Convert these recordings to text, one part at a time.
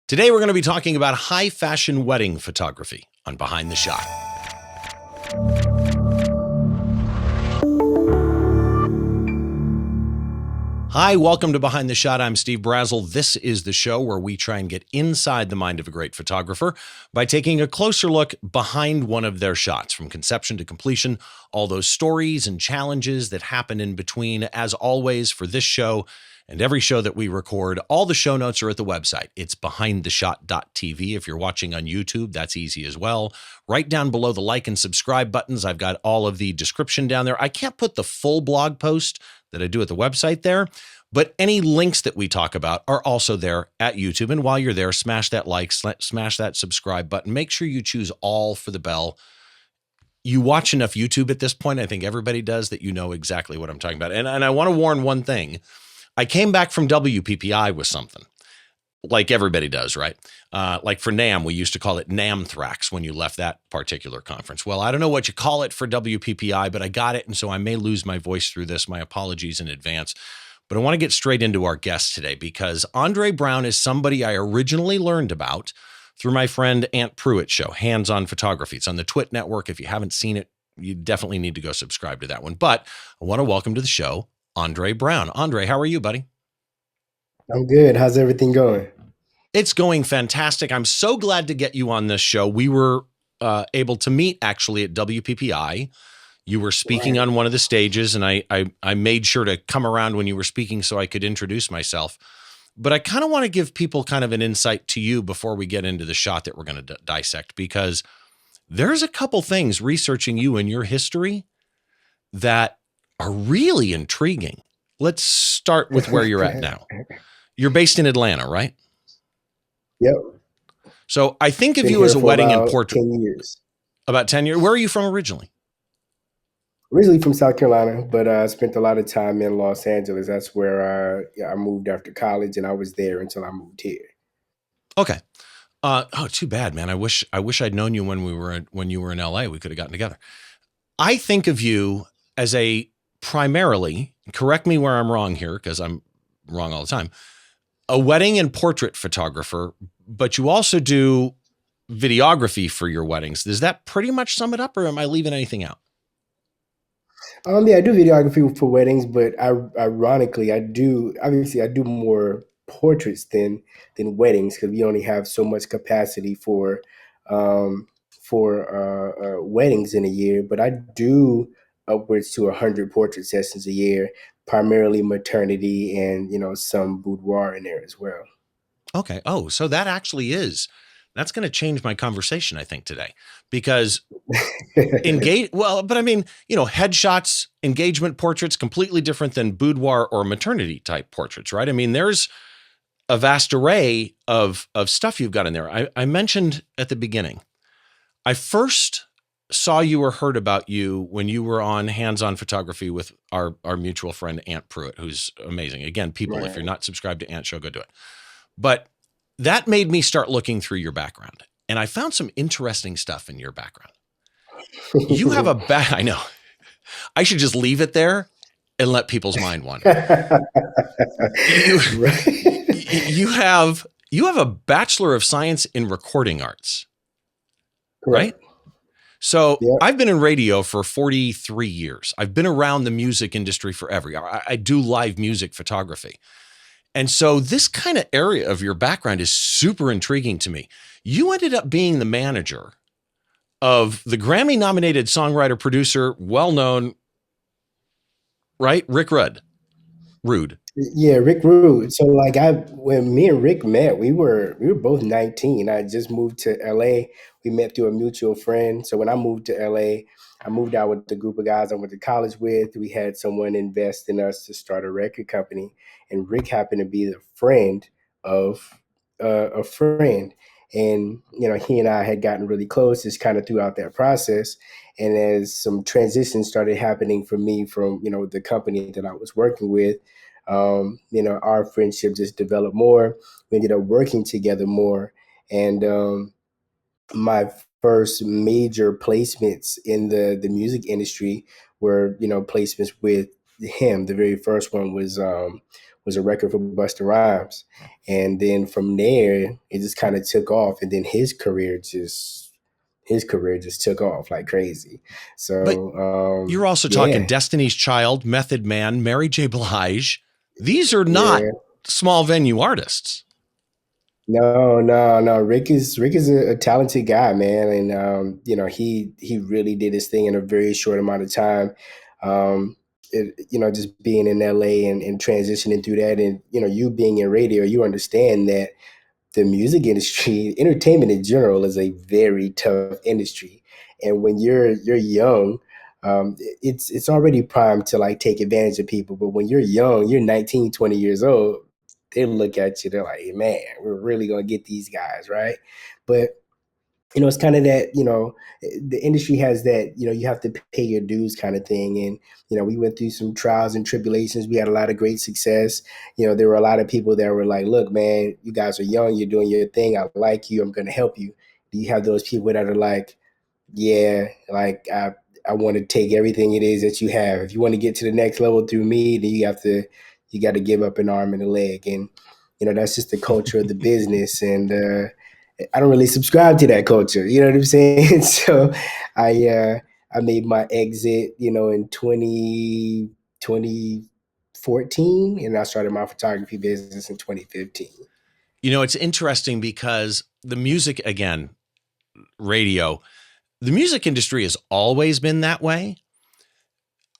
Today, we're going to be talking about high fashion wedding photography on Behind the Shot. Hi, welcome to Behind the Shot. I'm Steve Brazill. This is the show where we try and get inside the mind of a great photographer by taking a closer look behind one of their shots, from conception to completion, all those stories and challenges that happen in between. As always, for this show and every show that we record, all the show notes are at the website. It's behindtheshot.tv. If you're watching on YouTube, that's easy as well. Right down below the like and subscribe buttons, I've got all of the description down there. I can't put the full blog post that I do at the website there, but any links that we talk about are also there at YouTube. And while you're there, smash that like, smash that subscribe button. Make sure you choose all for the bell. You watch enough YouTube at this point, I think everybody does, that you know exactly what I'm talking about. And I want to warn one thing. I came back from WPPI with something, like everybody does, right? Like for NAM, we used to call it NAMthrax when you left that particular conference. Well, I don't know what you call it for WPPI, but I got it, and so I may lose my voice through this. My apologies in advance. But I want to get straight into our guest today, because Andre Brown is somebody I originally learned about through my friend Ant Pruitt's show, Hands on Photography. It's on the Twit Network. If you haven't seen it, you definitely need to go subscribe to that one. But I want to welcome to the show Andre Brown. Andre, how are you, buddy? I'm good. How's everything going? It's going fantastic. I'm so glad to get you on this show. We were able to meet actually at WPPI. You were speaking on one of the stages, and I made sure to come around when you were speaking so I could introduce myself. But I kind of want to give people kind of an insight to you before we get into the shot that we're going to dissect, because there's a couple things researching you and your history that are really intriguing. Let's start with where you're at now. You're based in Atlanta, right? Yep. So I think of Been you here as a for wedding and about portrait. 10 years. About 10 years. Where are you from originally? Originally from South Carolina, but I spent a lot of time in Los Angeles. That's where I moved after college, and I was there until I moved here. Okay. Too bad, man. I wish I'd known you when you were in LA. We could have gotten together. I think of you as a primarily, correct me where I'm wrong here, because I'm wrong all the time, a wedding and portrait photographer, but you also do videography for your weddings. Does that pretty much sum it up, or am I leaving anything out? Yeah, I do videography for weddings, but ironically, I do more portraits than weddings, because we only have so much capacity um, for weddings in a year. But I do upwards to 100 portrait sessions a year, primarily maternity, and some boudoir in there as well. Okay. Oh, so that's going to change my conversation, I think, today, because but I mean, headshots, engagement portraits, completely different than boudoir or maternity type portraits, right? I mean, there's a vast array of stuff you've got in there. I mentioned at the beginning, I first saw you or heard about you when you were on Hands on Photography with our mutual friend Ant Pruitt, who's amazing. Again, people, if you're not subscribed to Ant Show, go do it. But that made me start looking through your background, and I found some interesting stuff in your background. You have I know. I should just leave it there and let people's mind wander. You have a Bachelor of Science in Recording Arts. Correct. Right? So Yep. I've been in radio for 43 years. I've been around the music industry forever. I do live music photography. And so this kind of area of your background is super intriguing to me. You ended up being the manager of the Grammy-nominated songwriter, producer, well-known, right? Rick Rude. Yeah, Rick Rude. So when me and Rick met, we were both 19. I just moved to LA. We met through a mutual friend. So when I moved to LA, I moved out with the group of guys I went to college with. We had someone invest in us to start a record company, and Rick happened to be the friend of a friend. And he and I had gotten really close just kind of throughout that process. And as some transitions started happening for me from the company that I was working with, our friendship just developed more. We ended up working together more. And my first major placements in the music industry were, placements with him. The very first one was was a record for Busta Rhymes, and then from there it just kind of took off, and then his career just took off like crazy. But So you're also talking yeah, Destiny's Child, Method Man, Mary J. Blige. These are not yeah. small venue artists. No, no, no. Rick is a talented guy, man, and he really did his thing in a very short amount of time. Just being in LA and transitioning through that, and you being in radio, you understand that the music industry, entertainment in general, is a very tough industry. And when you're young, it's already primed to like take advantage of people. But when you're young, you're 19, 20 years old, they look at you, they're like, man, we're really gonna get these guys, right? But it's kind of that, the industry has that, you have to pay your dues kind of thing. And, we went through some trials and tribulations. We had a lot of great success. There were a lot of people that were like, look, man, you guys are young. You're doing your thing. I like you. I'm going to help you. Do you have those people that are like, yeah, like I want to take everything it is that you have. If you want to get to the next level through me, then you got to give up an arm and a leg. And, that's just the culture of the business. And, I don't really subscribe to that culture. You know what I'm saying? So I uh, I made my exit, in 2014, and I started my photography business in 2015. It's interesting because the music, again, radio, the music industry has always been that way.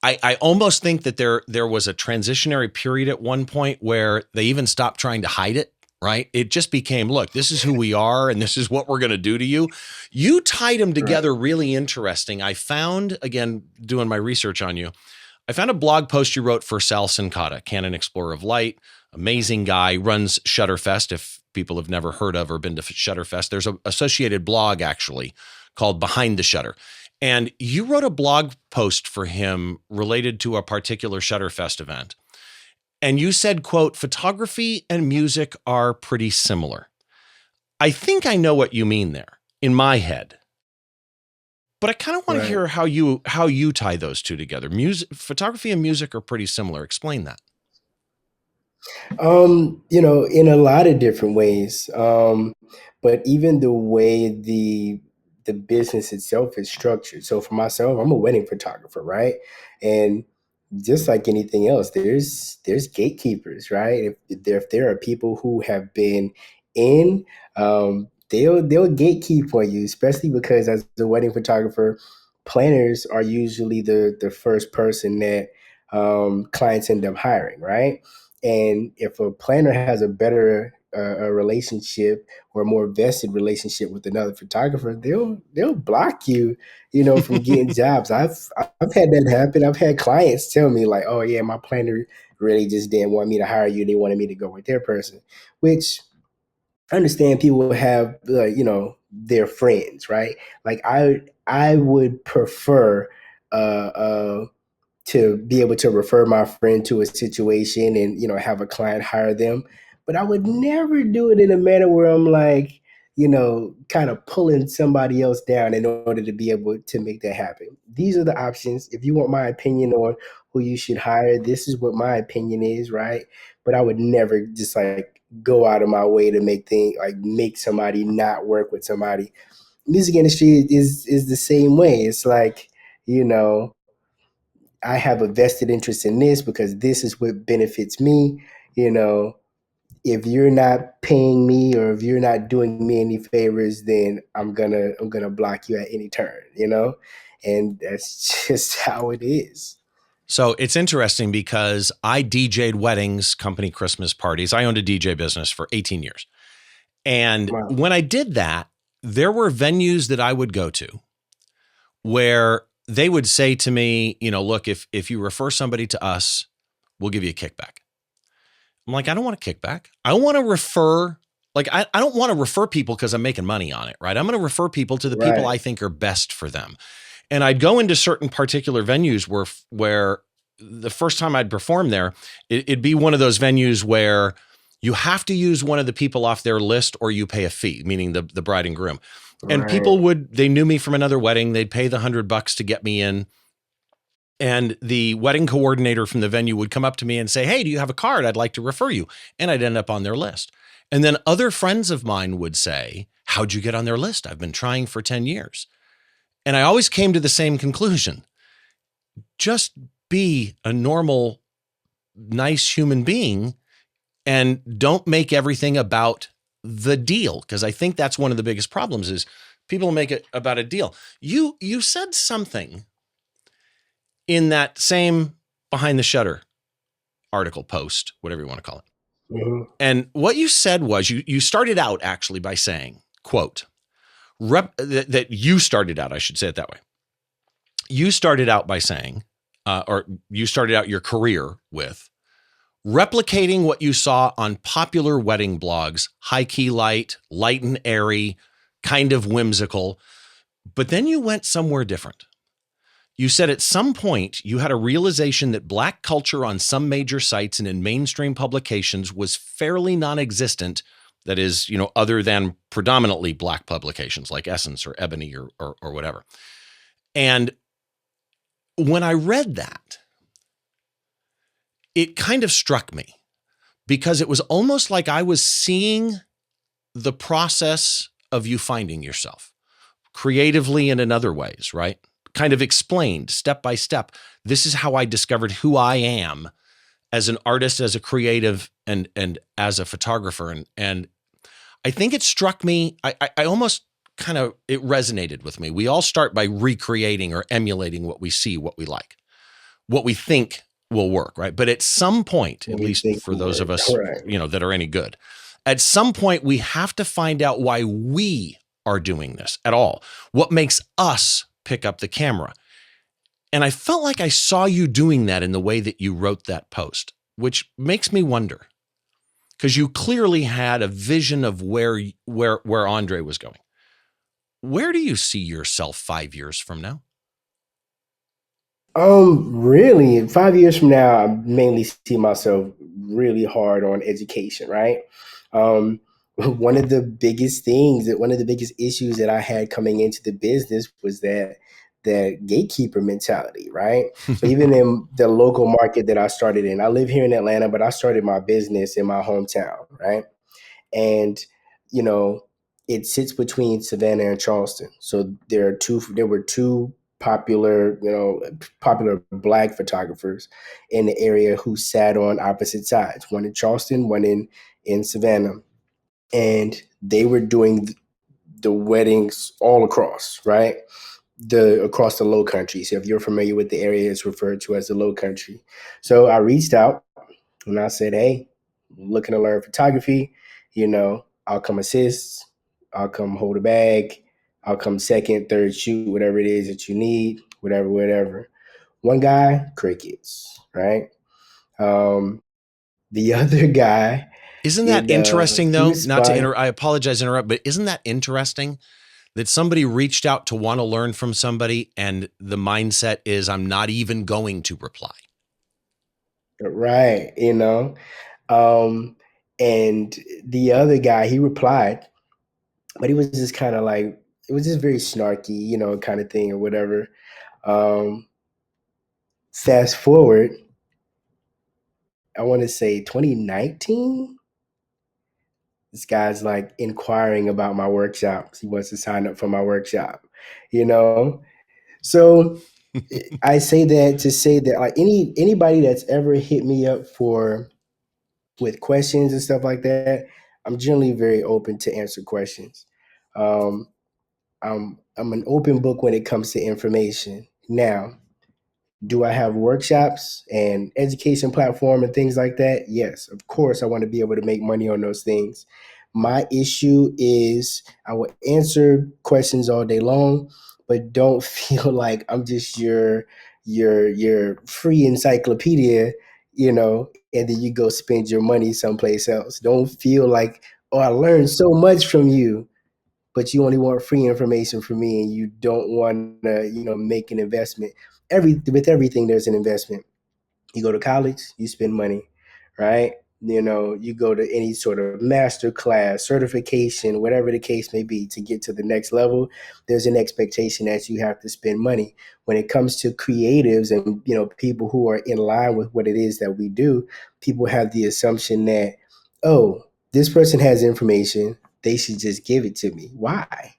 I almost think that there was a transitionary period at one point where they even stopped trying to hide it, right? It just became, look, this is who we are and this is what we're going to do to you. You tied them Right. together really interesting. I found, again, doing my research on you, I found a blog post you wrote for Sal Sincata, Canon Explorer of Light, amazing guy, runs Shutterfest. If people have never heard of or been to Shutterfest, there's an associated blog actually called Behind the Shutter. And you wrote a blog post for him related to a particular Shutterfest event. And you said, quote, photography and music are pretty similar. I think I know what you mean there in my head. But I kind of want to Right. hear how you tie those two together. Music, photography and music are pretty similar. Explain that. In a lot of different ways. But even the way the business itself is structured. So for myself, I'm a wedding photographer, right? And just like anything else, there's gatekeepers, right? If there are people who have been in, they'll gatekeep for you, especially because as a wedding photographer, planners are usually the first person that clients end up hiring, right? And if a planner has a better a relationship or a more vested relationship with another photographer, they'll block you, from getting jobs. I've had that happen. I've had clients tell me like, "Oh yeah, my planner really just didn't want me to hire you. They wanted me to go with their person," which I understand people have their friends, right? Like I would prefer uh to be able to refer my friend to a situation and have a client hire them, but I would never do it in a manner where I'm like kind of pulling somebody else down in order to be able to make that happen. These are the options. If you want my opinion on who you should hire, this is what my opinion is, right? But I would never just like go out of my way to make somebody not work with somebody. Music industry is the same way. It's like, you know I have a vested interest in this because this is what benefits me. You know, if you're not paying me or if you're not doing me any favors, then I'm gonna block you at any turn. And that's just how it is. So it's interesting because I DJ'd weddings, company Christmas parties. I owned a DJ business for 18 years. And Wow. when I did that, there were venues that I would go to where they would say to me, look, if you refer somebody to us, we'll give you a kickback. I'm like, I don't want a kickback. I want to refer, like, I don't want to refer people because I'm making money on it, right? I'm going to refer people to the people Right. I think are best for them. And I'd go into certain particular venues where the first time I'd perform there, it'd be one of those venues where you have to use one of the people off their list or you pay a fee, meaning the bride and groom. And Right. people they knew me from another wedding. They'd pay the $100 to get me in. And the wedding coordinator from the venue would come up to me and say, "Hey, do you have a card? I'd like to refer you." And I'd end up on their list. And then other friends of mine would say, "How'd you get on their list? I've been trying for 10 years." And I always came to the same conclusion: just be a normal, nice human being and don't make everything about the deal. Because I think that's one of the biggest problems is people make it about a deal. You said something in that same Behind the Shutter article, post, whatever you want to call it. Mhm. And what you said was you started out actually by saying, quote, that you started out, I should say it that way. You started out by saying, or you started out your career with replicating what you saw on popular wedding blogs, high key light and airy, kind of whimsical. But then you went somewhere different. You said at some point you had a realization that Black culture on some major sites and in mainstream publications was fairly non-existent. That is, other than predominantly Black publications like Essence or Ebony or whatever. And when I read that, it kind of struck me because it was almost like I was seeing the process of you finding yourself creatively and in other ways, right? Kind of explained step by step. This is how I discovered who I am as an artist, as a creative, and as a photographer. And I think it struck me. I almost kind of, it resonated with me. We all start by recreating or emulating what we see, what we like, what we think will work, right? But at some point, What at we least think for will those of work. us, Right. that are any good, at some point we have to find out why we are doing this at all. What makes us pick up the camera? And I felt like I saw you doing that in the way that you wrote that post, which makes me wonder because you clearly had a vision of where Andre was going. Where do you see yourself 5 years from now? Really, 5 years from now, I mainly see myself really hard on education, right? Um, one of the biggest things one of the biggest issues that I had coming into the business was that gatekeeper mentality, right? So even in the local market that I started in, I live here in Atlanta, but I started my business in my hometown, right? And you know it sits between Savannah and Charleston. So there were two popular Black photographers in the area who sat on opposite sides, one in Charleston, one in Savannah, and they were doing the weddings all across, right? The across the low country. So if you're familiar with the area, it's referred to as the low country. So I reached out and I said, "Hey, looking to learn photography. I'll come assist. I'll come hold a bag. I'll come second, third shoot, whatever it is that you need, whatever, whatever." One guy, crickets, right? Um, the other guy, Isn't that interesting he though? Not to responded. I apologize to interrupt, but isn't that interesting that somebody reached out to want to learn from somebody and the mindset is I'm not even going to reply. Right, um, and the other guy, he replied, but he was just kind of like, it was just very snarky, kind of thing or whatever. Um, Fast forward, I want to say 2019. This guy's like inquiring about my workshops. He wants to sign up for my workshop, you know. So I say that to say that like anybody that's ever hit me up for with questions and stuff like that, I'm generally very open to answer questions. Um, I'm an open book when it comes to information. Now, do I have workshops and education platform and things like that? Yes, of course, I want to be able to make money on those things. My issue is I will answer questions all day long, but don't feel like I'm just your free encyclopedia, and then you go spend your money someplace else. Don't feel like, oh, I learned so much from you, but you only want free information from me and you don't want to, make an investment. With everything, there's an investment. You go to college, you spend money, right? You go to any sort of master class, certification, whatever the case may be, to get to the next level, there's an expectation that you have to spend money. When it comes to creatives and people who are in line with what it is that we do, people have the assumption that, oh, this person has information, they should just give it to me. Why?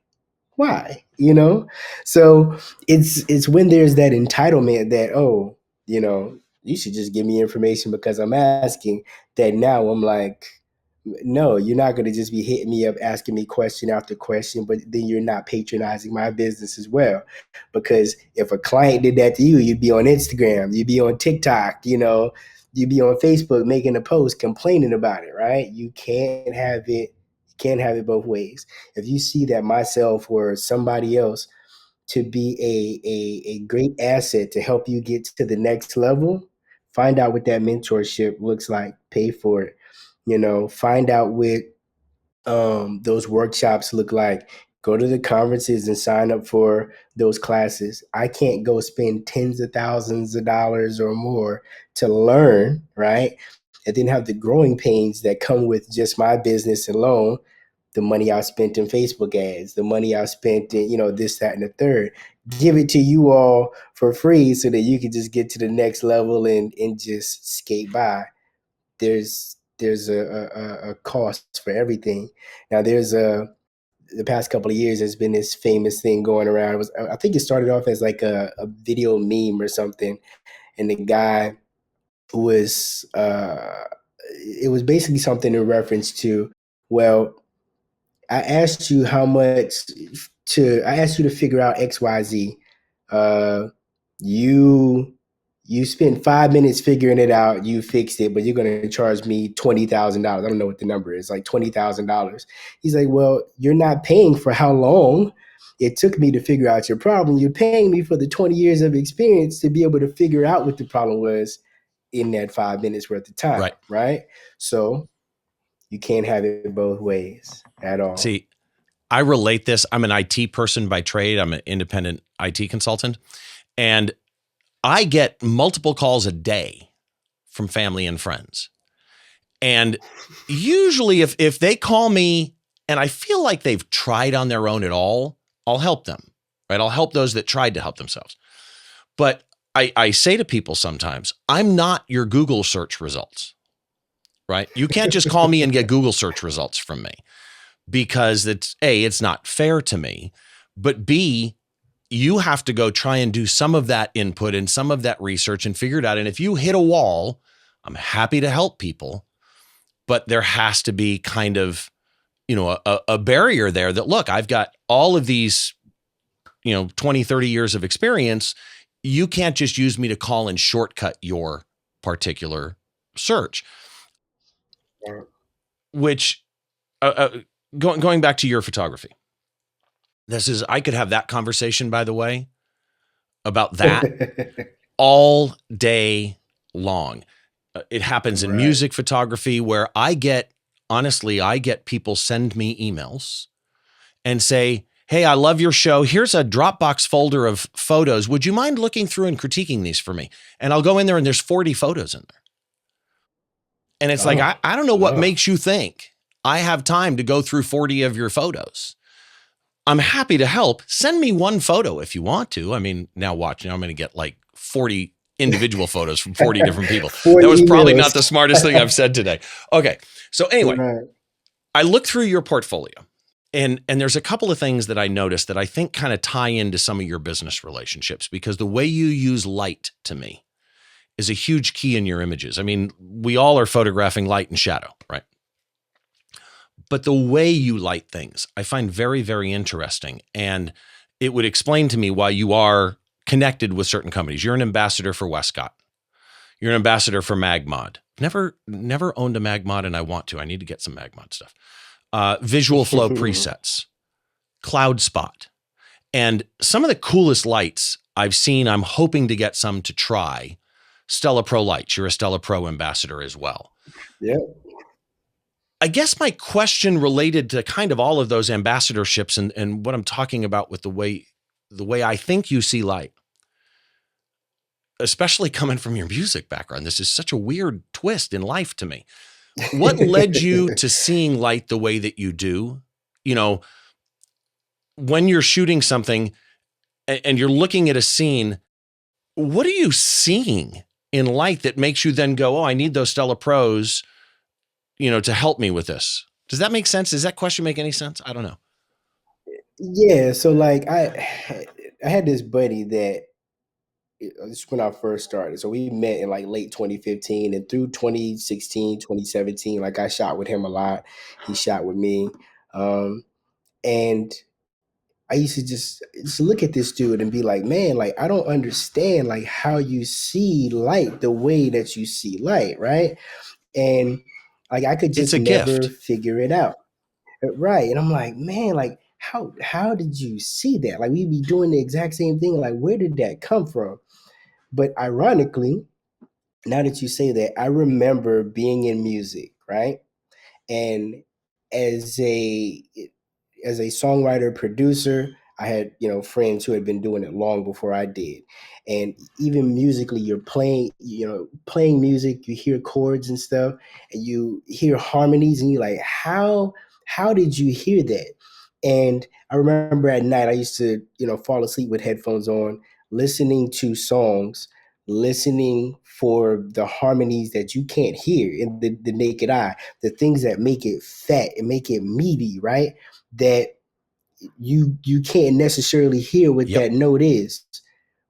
So it's when there's that entitlement that, oh, you should just give me information because I'm asking, that now I'm like, no, you're not going to just be hitting me up asking me question after question, but then you're not patronizing my business as well. Because if a client did that to you, you'd be on Instagram, you'd be on TikTok, you'd be on Facebook making a post complaining about it, right? You can't have it both ways. If you see that myself or somebody else to be a great asset to help you get to the next level, find out what that mentorship looks like, pay for it. Find out what those workshops look like. Go to the conferences and sign up for those classes. I can't go spend tens of thousands of dollars or more to learn, right? And then have the growing pains that come with just my business alone, the money I spent in Facebook ads, the money I spent in, this, that, and the third. Give it to you all for free so that you can just get to the next level and just skate by. There's a cost for everything. Now the past couple of years there's been this famous thing going around. I think it started off as like a video meme or something, and the guy was it was basically something in reference to, well, I asked you I asked you to figure out XYZ. Uh, you you spent 5 minutes figuring it out. You fixed it, but you're going to charge me $20,000. I don't know what the number is, like $20,000. He's like, well, you're not paying for how long it took me to figure out your problem. You're paying me for the 20 years of experience to be able to figure out what the problem was in that 5 minutes worth of time, Right. right? So you can't have it both ways at all. See, I relate this. I'm an IT person by trade. I'm an independent IT consultant. And I get multiple calls a day from family and friends. And usually if they call me and I feel like they've tried on their own at all, I'll help them, right? I'll help those that tried to help themselves. But I say to people sometimes, I'm not your Google search results, right? You can't just call me and get Google search results from me, because it's not fair to me, but B, you have to go try and do some of that input and some of that research and figure it out. And if you hit a wall, I'm happy to help people, but there has to be kind of, a barrier there that, look, I've got all of these, 20, 30 years of experience. You can't just use me to call and shortcut your particular search, which, going back to your photography, I could have that conversation, by the way, about that all day long. It happens in music photography where honestly, I get people send me emails and say, hey, I love your show. Here's a Dropbox folder of photos. Would you mind looking through and critiquing these for me? And I'll go in there and there's 40 photos in there. And it's like, I don't know what makes you think I have time to go through 40 of your photos. I'm happy to help. Send me one photo if you want to. I mean, now watch. Now I'm going to get like 40 individual photos from 40 different people. That was probably not the smartest thing I've said today. Okay. So anyway, I looked through your portfolio and there's a couple of things that I noticed that I think kind of tie into some of your business relationships, because the way you use light to me is a huge key in your images. I mean, we all are photographing light and shadow, right? But the way you light things, I find very, very interesting. And it would explain to me why you are connected with certain companies. You're an ambassador for Westcott. You're an ambassador for MagMod. Never owned a MagMod, and I want to. I need to get some MagMod stuff. Visual Flow presets, Cloud Spot, and some of the coolest lights I've seen. I'm hoping to get some to try. StellaPro lights. You're a StellaPro ambassador as well. Yeah. I guess my question related to kind of all of those ambassadorships and what I'm talking about with the way I think you see light, especially coming from your music background. This is such a weird twist in life to me. What led you to seeing light the way that you do? You know, when you're shooting something and you're looking at a scene, what are you seeing in light that makes you then go, oh, I need those StellaPros, to help me with this? Does that make sense? Does that question make any sense? I don't know. Yeah, so like I had this buddy that this is when I first started. So we met in like late 2015 and through 2016, 2017, like I shot with him a lot. He shot with me. And I used to just look at this dude and be like, man, like I don't understand like how you see light the way that you see light, right? And like I could It's just a never gift. figure it out. Right. And I'm like, man, like how did you see that? Like we be doing the exact same thing. Like, where did that come from? But ironically, now that you say that, I remember being in music, right? And as a as a songwriter producer, I had friends who had been doing it long before I did. And even musically, you're playing music, you hear chords and stuff, and you hear harmonies, and you're like, how did you hear that? And I remember at night I used to fall asleep with headphones on, listening to songs, listening for the harmonies that you can't hear in the naked eye, the things that make it fat and make it meaty, right? That you can't necessarily hear what Yep. that note is,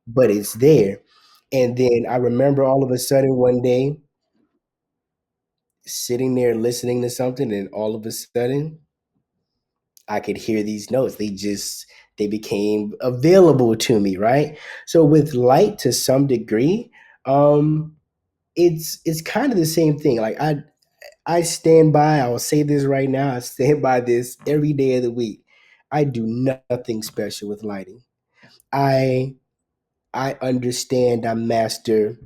but it's there. And then I remember all of a sudden one day sitting there listening to something, and all of a sudden I could hear these notes. They became available to me, right? So with light to some degree, it's kind of the same thing. Like I stand by, I'll say this right now, I stand by this every day of the week. I do nothing special with lighting. I I understand, I master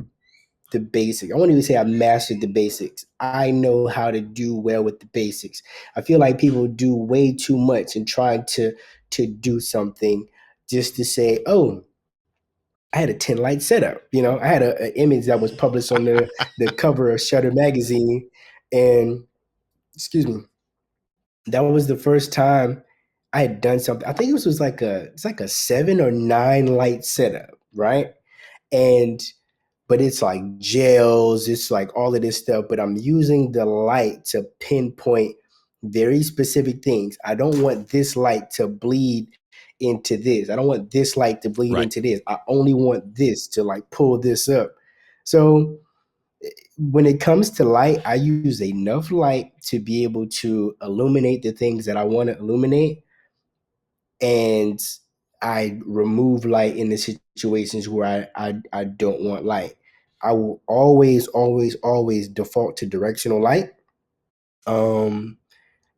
the basics. I won't even say I mastered the basics. I know how to do well with the basics. I feel like people do way too much in trying to do something just to say, oh, I had a 10 light setup. I had an image that was published on the cover of Shutter magazine, and excuse me, that was the first time I had done something. I think it was like a 7 or 9 light setup, right? And but it's like gels, it's like all of this stuff, but I'm using the light to pinpoint very specific things. I don't want this light to bleed into this. I don't want this light to bleed Right. into this. I only want this to like pull this up. So when it comes to light, I use enough light to be able to illuminate the things that I want to illuminate, and I remove light in the situations where I don't want light. I will always, always, always default to directional light. Um,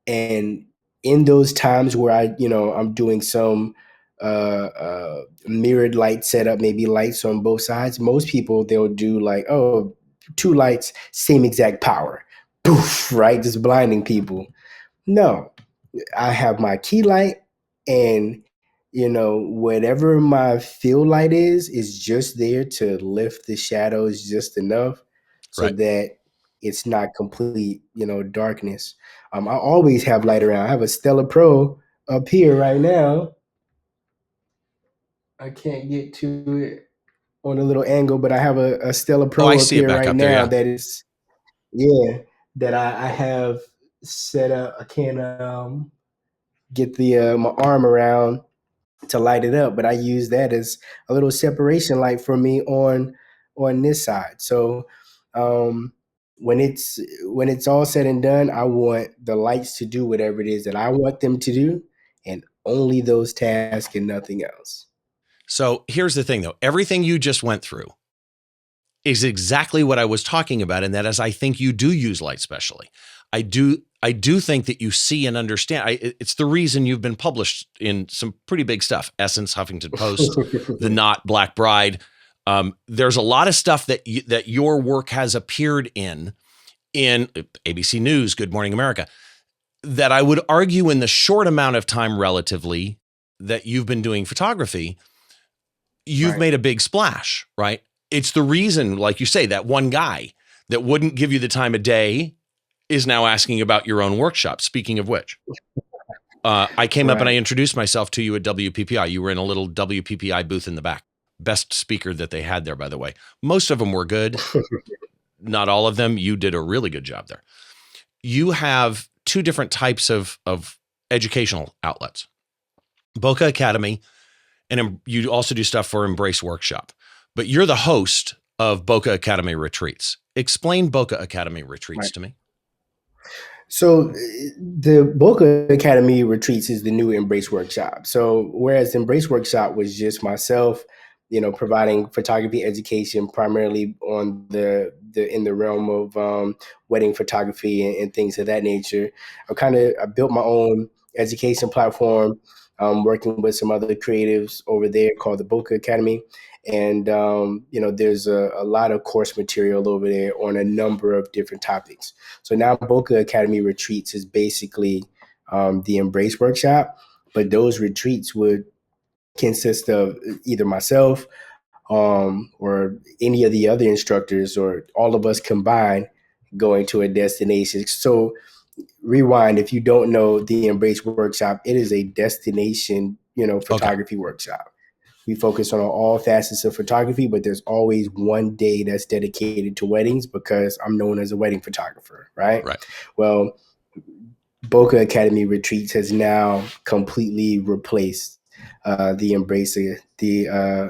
and in those times where I'm doing some mirrored light setup, maybe lights on both sides. Most people they'll do like, oh, 2 lights, same exact power, poof, right, just blinding people. No, I have my key light, and whatever my field light is just there to lift the shadows just enough so Right. that it's not complete, darkness. I always have light around. I have a StellaPro up here right now. I can't get to it on a little angle, but I have a Oh, I StellaPro up see it here back right up there. now Yeah. that is, yeah, that I have set up. I can't get the my arm around to light it up, but I use that as a little separation light for me on this side. So um, when it's all said and done, I want the lights to do whatever it is that I want them to do, and only those tasks and nothing else. So here's the thing, though. Everything you just went through is exactly what I was talking about, and that is, I think you do use light specially. I do think that you see and understand. It's the reason you've been published in some pretty big stuff: Essence, Huffington Post, The Knot, Black Bride. There's a lot of stuff that your work has appeared in ABC News, Good Morning America, that I would argue in the short amount of time relatively that you've been doing photography, you've Right. made a big splash, right? It's the reason, like you say, that one guy that wouldn't give you the time of day is now asking about your own workshop. Speaking of which, I came up and I introduced myself to you at WPPI. You were in a little WPPI booth in the back. Best speaker that they had there, by the way. Most of them were good. Not all of them. You did a really good job there. You have two different types of educational outlets. Boca Academy, and you also do stuff for Embrace Workshop. But you're the host of Boca Academy Retreats. Explain Boca Academy Retreats to me. So the Boca Academy Retreats is the new Embrace Workshop. So whereas the Embrace Workshop was just myself, providing photography education primarily on the in the realm of wedding photography and things of that nature, I built my own education platform, working with some other creatives over there called the Boca Academy. And, there's a lot of course material over there on a number of different topics. So now Boca Academy Retreats is basically the Embrace Workshop, but those retreats would consist of either myself or any of the other instructors or all of us combined going to a destination. So rewind, if you don't know the Embrace Workshop, it is a destination, photography workshop. We focus on all facets of photography, but there's always one day that's dedicated to weddings because I'm known as a wedding photographer, right? Right. Well, Boca Academy Retreats has now completely replaced the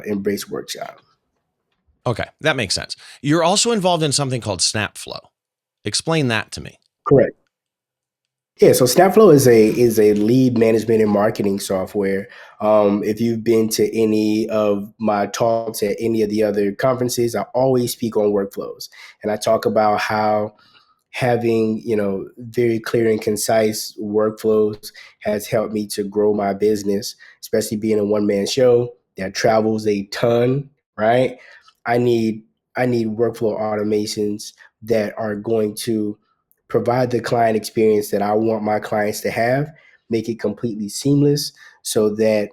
Embrace Workshop. Okay, that makes sense. You're also involved in something called SnapFlow. Explain that to me. Correct. Yeah, so SnapFlow is a lead management and marketing software. If you've been to any of my talks at any of the other conferences, I always speak on workflows, and I talk about how having very clear and concise workflows has helped me to grow my business, especially being a one-man show that travels a ton, right? I need workflow automations that are going to provide the client experience that I want my clients to have, make it completely seamless so that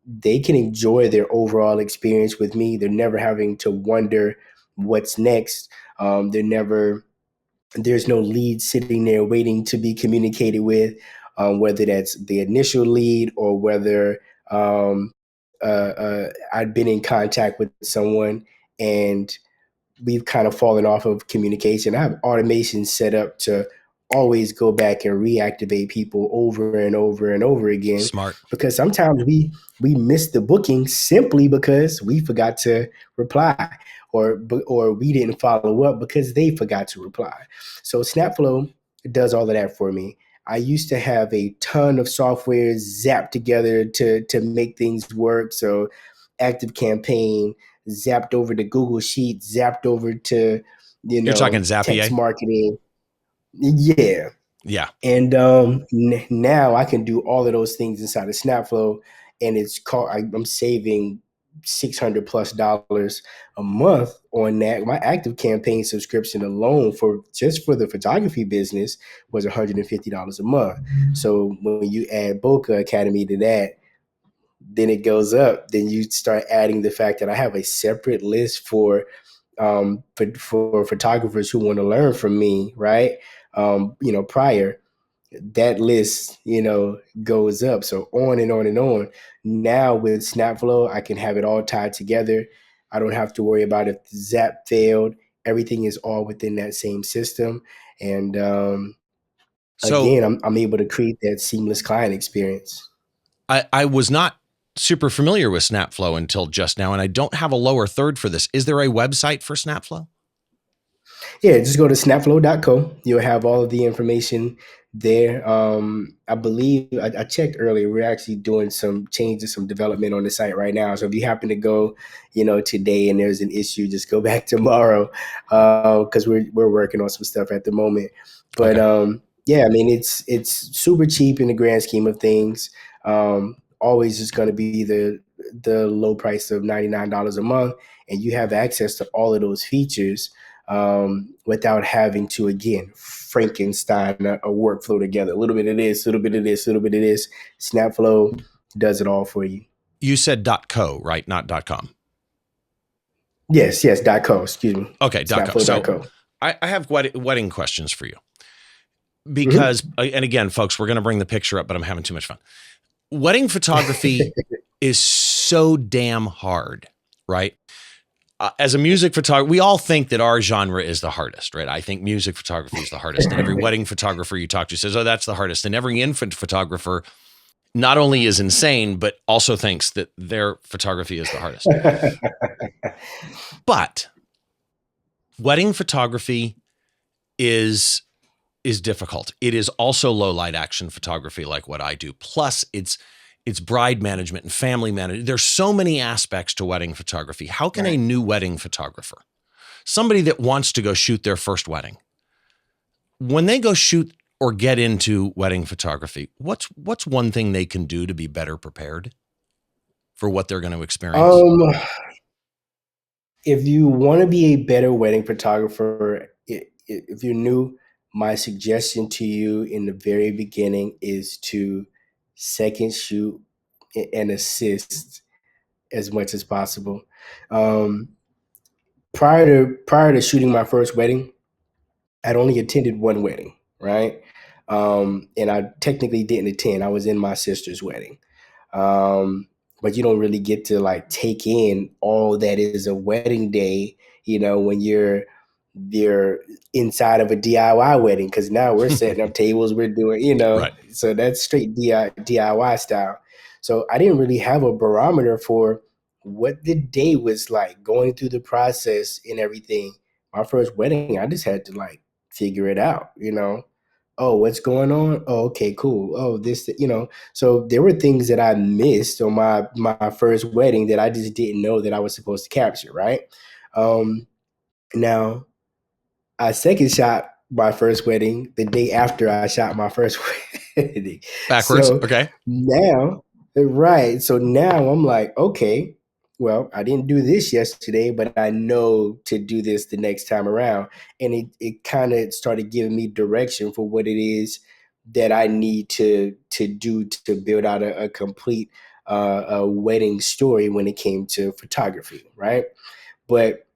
they can enjoy their overall experience with me. They're never having to wonder what's next. There's no lead sitting there waiting to be communicated with, whether that's the initial lead or whether I'd been in contact with someone and we've kind of fallen off of communication. I have automation set up to always go back and reactivate people over and over and over again. Smart. Because sometimes we miss the booking simply because we forgot to reply or we didn't follow up because they forgot to reply. So SnapFlow does all of that for me. I used to have a ton of software zapped together to make things work. So Active Campaign, zapped over to Google Sheets, zapped over to, You're talking Zapier? text marketing. Yeah. Yeah. And now I can do all of those things inside of SnapFlow, and I'm saving $600+ a month on that. My Active Campaign subscription alone for the photography business was $150 a month. So when you add Boca Academy to that, then it goes up. Then you start adding the fact that I have a separate list for photographers who want to learn from me, right? Prior, that list, goes up. So on and on and on. Now with SnapFlow, I can have it all tied together. I don't have to worry about if the Zap failed. Everything is all within that same system. And again, I'm able to create that seamless client experience. I was not super familiar with SnapFlow until just now, and I don't have a lower third for this. Is there a website for SnapFlow? Yeah, just go to snapflow.co. You'll have all of the information there. I believe I checked earlier. We're actually doing some changes, some development on the site right now. So if you happen to go, today and there's an issue, just go back tomorrow because we're working on some stuff at the moment. But yeah, I mean it's super cheap in the grand scheme of things. Always just going to be the low price of $99 a month, and you have access to all of those features without having to, again, Frankenstein a workflow together. A little bit of this, a little bit of this, a little bit of this. SnapFlow does it all for you. You said .co, right? Not .com. Yes, .co, excuse me. Okay, .co. SnapFlow.co. So I have wedding questions for you. Mhm. because, and again, folks, we're going to bring the picture up, but I'm having too much fun. Wedding photography is so damn hard, right? As a music photographer, we all think that our genre is the hardest, right? I think music photography is the hardest. And every wedding photographer you talk to says, oh, that's the hardest. And every infant photographer not only is insane, but also thinks that their photography is the hardest. But wedding photography is difficult. It is also low light action photography like what I do. Plus it's bride management and family management. There's so many aspects to wedding photography. How can a new wedding photographer, somebody that wants to go shoot their first wedding, when they go shoot or get into wedding photography, what's one thing they can do to be better prepared for what they're going to experience? Um, if you want to be a better wedding photographer, if you're new, my suggestion to you in the very beginning is to second shoot and assist as much as possible. Um, prior to shooting my first wedding, I'd only attended one wedding, right? And I technically didn't attend. I was in my sister's wedding. Um, but you don't really get to like take in all that is a wedding day, when you're inside of a DIY wedding, because now we're setting up tables, we're doing, Right. so that's straight DIY style. So I didn't really have a barometer for what the day was like going through the process and everything. My first wedding, I just had to like figure it out. Oh, what's going on? Oh, okay, cool. Oh, this. So there were things that I missed on my first wedding that I just didn't know that I was supposed to capture, right? Um, Now I second shot my first wedding the day after I shot my first wedding. Backwards. So Okay. now, right. So now I'm like, okay, well, I didn't do this yesterday, but I know to do this the next time around. And it kind of started giving me direction for what it is that I need to do to build out a complete a wedding story when it came to photography, right? But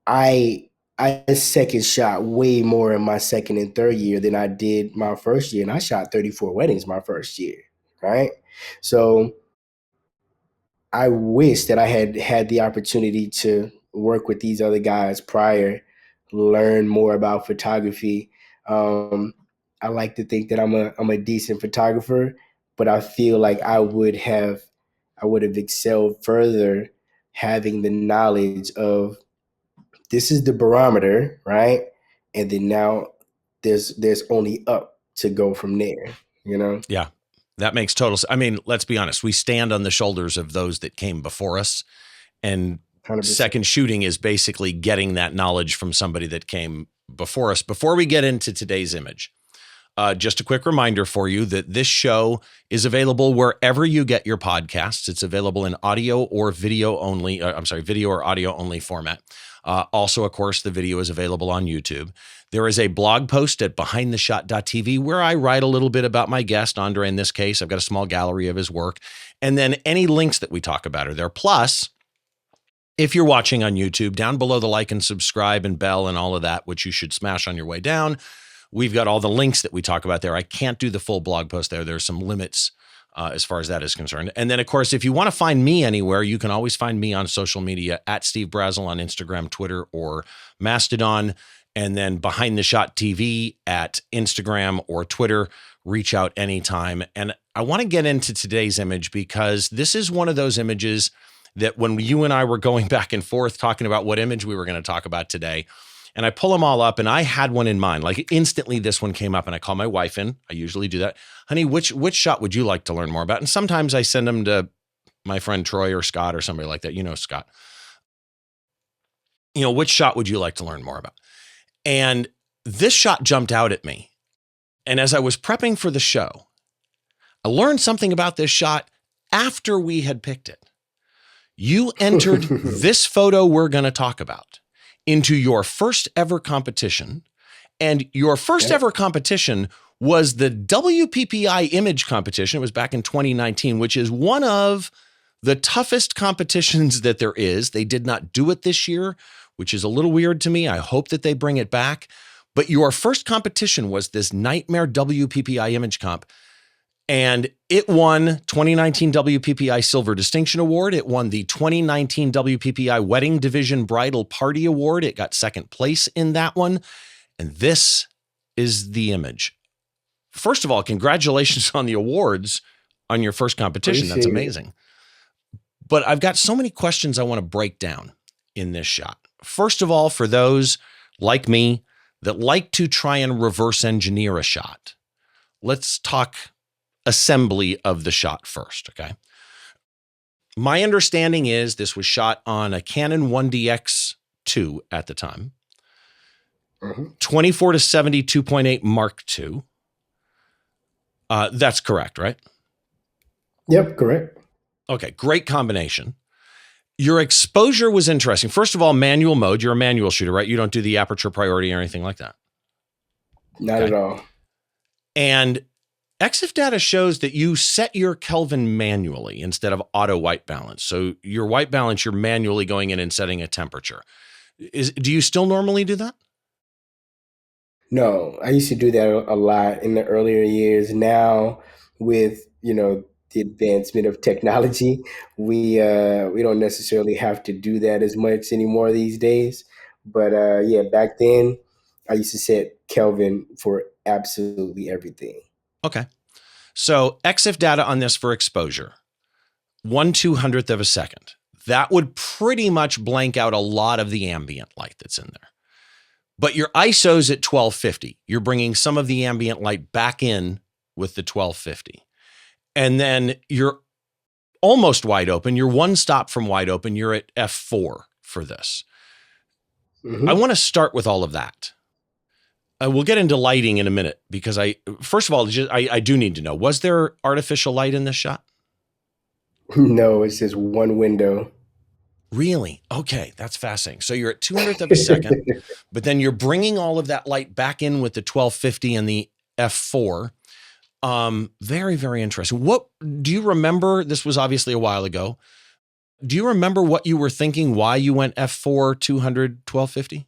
I I second shot way more in my second and third year than I did my first year, and I shot 34 weddings my first year, right? So I wish that I had had the opportunity to work with these other guys prior, learn more about photography. Um, I like to think that I'm a decent photographer, but I feel like I would have excelled further having the knowledge of this is the barometer, right? And then now there's only up to go from there. Yeah. That makes total sense. I mean, let's be honest. We stand on the shoulders of those that came before us. And 100%. second shooting is basically getting that knowledge from somebody that came before us. Before we get into today's image, just a quick reminder for you that this show is available wherever you get your podcasts. It's available in audio or video only. Video or audio only format. Also, of course, the video is available on YouTube. There is a blog post at behindtheshot.tv where I write a little bit about my guest, Andre, in this case. I've got a small gallery of his work. And then any links that we talk about are there. Plus, if you're watching on YouTube, down below the like and subscribe and bell and all of that, which you should smash on your way down, we've got all the links that we talk about there. I can't do the full blog post there. There's some limits as far as that is concerned. And then, of course, if you want to find me anywhere, you can always find me on social media at Steve Brazill on Instagram, Twitter, or Mastodon. And then Behind the Shot TV at Instagram or Twitter. Reach out anytime. And I want to get into today's image because this is one of those images that when you and I were going back and forth talking about what image we were going to talk about today, and I pull them all up and I had one in mind, like instantly this one came up and I call my wife in. I usually do that. Honey, which shot would you like to learn more about? And sometimes I send them to my friend Troy or Scott or somebody like that. You know, Scott, which shot would you like to learn more about? And this shot jumped out at me. And as I was prepping for the show, I learned something about this shot after we had picked it. You entered this photo we're going to talk about into your first ever competition. And your first ever competition was the WPPI image competition. It was back in 2019, which is one of the toughest competitions that there is. They did not do it this year, which is a little weird to me. I hope that they bring it back. But your first competition was this Nightmare WPPI image comp, and it won 2019 WPPI Silver Distinction Award. It won the 2019 WPPI Wedding Division Bridal Party Award. It got second place in that one. And this is the image. First of all, congratulations on the awards on your first competition. That's amazing. But I've got so many questions I want to break down in this shot. First of all, for those like me that like to try and reverse engineer a shot, let's talk assembly of the shot first, okay? My understanding is this was shot on a Canon 1DX2 at the time, 24 to 70 2.8 Mark II. That's correct, right? Yep, correct. Okay, great combination. Your exposure was interesting. First of all, manual mode. You're a manual shooter, right? You don't do the aperture priority or anything like that. Not at all. And EXIF data shows that you set your Kelvin manually instead of auto white balance. So your white balance, you're manually going in and setting a temperature. Do you still normally do that? No, I used to do that a lot in the earlier years. Now, with the advancement of technology, we don't necessarily have to do that as much anymore these days. But yeah, back then, I used to set Kelvin for absolutely everything. Okay. So EXIF data on this for exposure, 1/200th of a second. That would pretty much blank out a lot of the ambient light that's in there. But your ISO's at 1250. You're bringing some of the ambient light back in with the 1250. And then you're almost wide open. You're one stop from wide open. You're at f4 for this. I want to start with all of that. We'll get into lighting in a minute because first of all, I do need to know, was there artificial light in this shot? No, it's just one window. Really? Okay, that's fascinating. So you're at 200th of a second, but then you're bringing all of that light back in with the 1250 and the f4. Very, very interesting. What do you remember? This was obviously a while ago. Do you remember what you were thinking? Why you went f4, 200, 1250?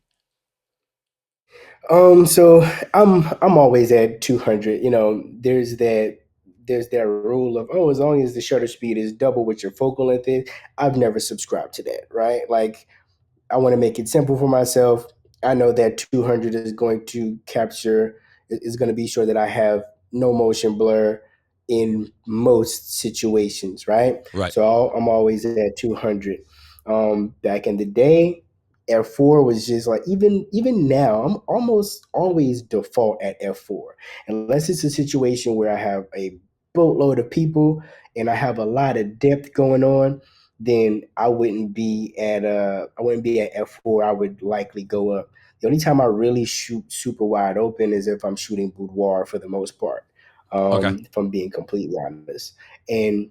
So I'm always at 200. There's that rule of, as long as the shutter speed is double what your focal length is. I've never subscribed to that, right? Like, I want to make it simple for myself. I know that 200 is going to is going to be sure that I have no motion blur in most situations, right? Right. So I'm always at 200. Back in the day, F4 was just like, even now, I'm almost always default at F4, unless it's a situation where I have a boatload of people and I have a lot of depth going on. Then I wouldn't be at F4. I would likely go up. The only time I really shoot super wide open is if I'm shooting boudoir for the most part. Okay. If I'm being completely honest. And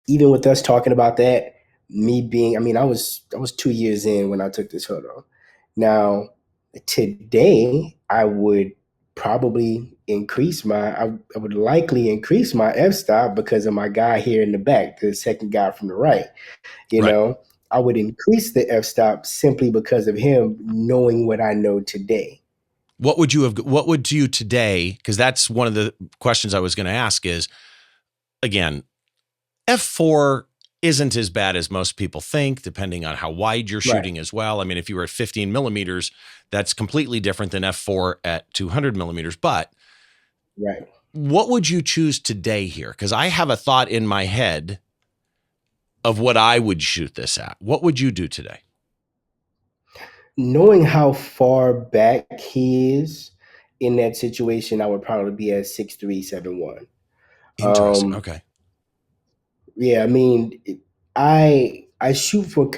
even with us talking about that, I was 2 years in when I took this photo. Now, today I would probably I would likely increase my f-stop because of my guy here in the back, the second guy from the right. I would increase the f-stop simply because of him knowing what I know today. What would you today? Because that's one of the questions I was going to ask is, again, f4 isn't as bad as most people think, depending on how wide you're shooting as well. I mean, if you were at 15 millimeters, that's completely different than f4 at 200 millimeters. But what would you choose today here? Because I have a thought in my head of what I would shoot this at. What would you do today? Knowing how far back he is in that situation, I would probably be at 6.371. Interesting. Okay. Yeah, I mean, I shoot for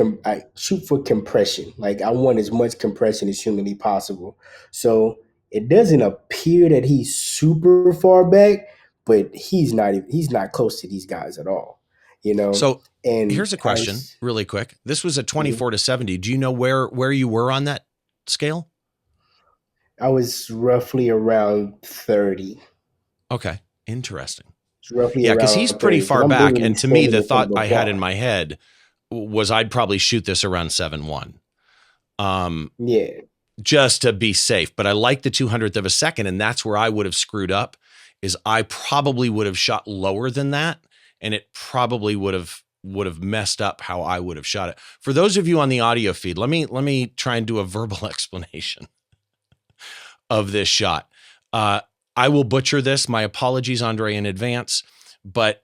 compression. Like, I want as much compression as humanly possible. So it doesn't appear that he's super far back, but he's not close to these guys at all. So And here's a question really quick. This was a 24 to 70. Do you know where you were on that scale? I was roughly around 30. Okay. Interesting. Yeah, because he's pretty far back. And to me, the thought I had in my head was I'd probably shoot this around 7.1. Yeah. just to be safe. But I like the 200th of a second, and that's where I would have screwed up. Is I probably would have shot lower than that, and it probably would have messed up how I would have shot it. For those of you on the audio feed, let me try and do a verbal explanation of this shot. I will butcher this. My apologies, Andre, in advance. But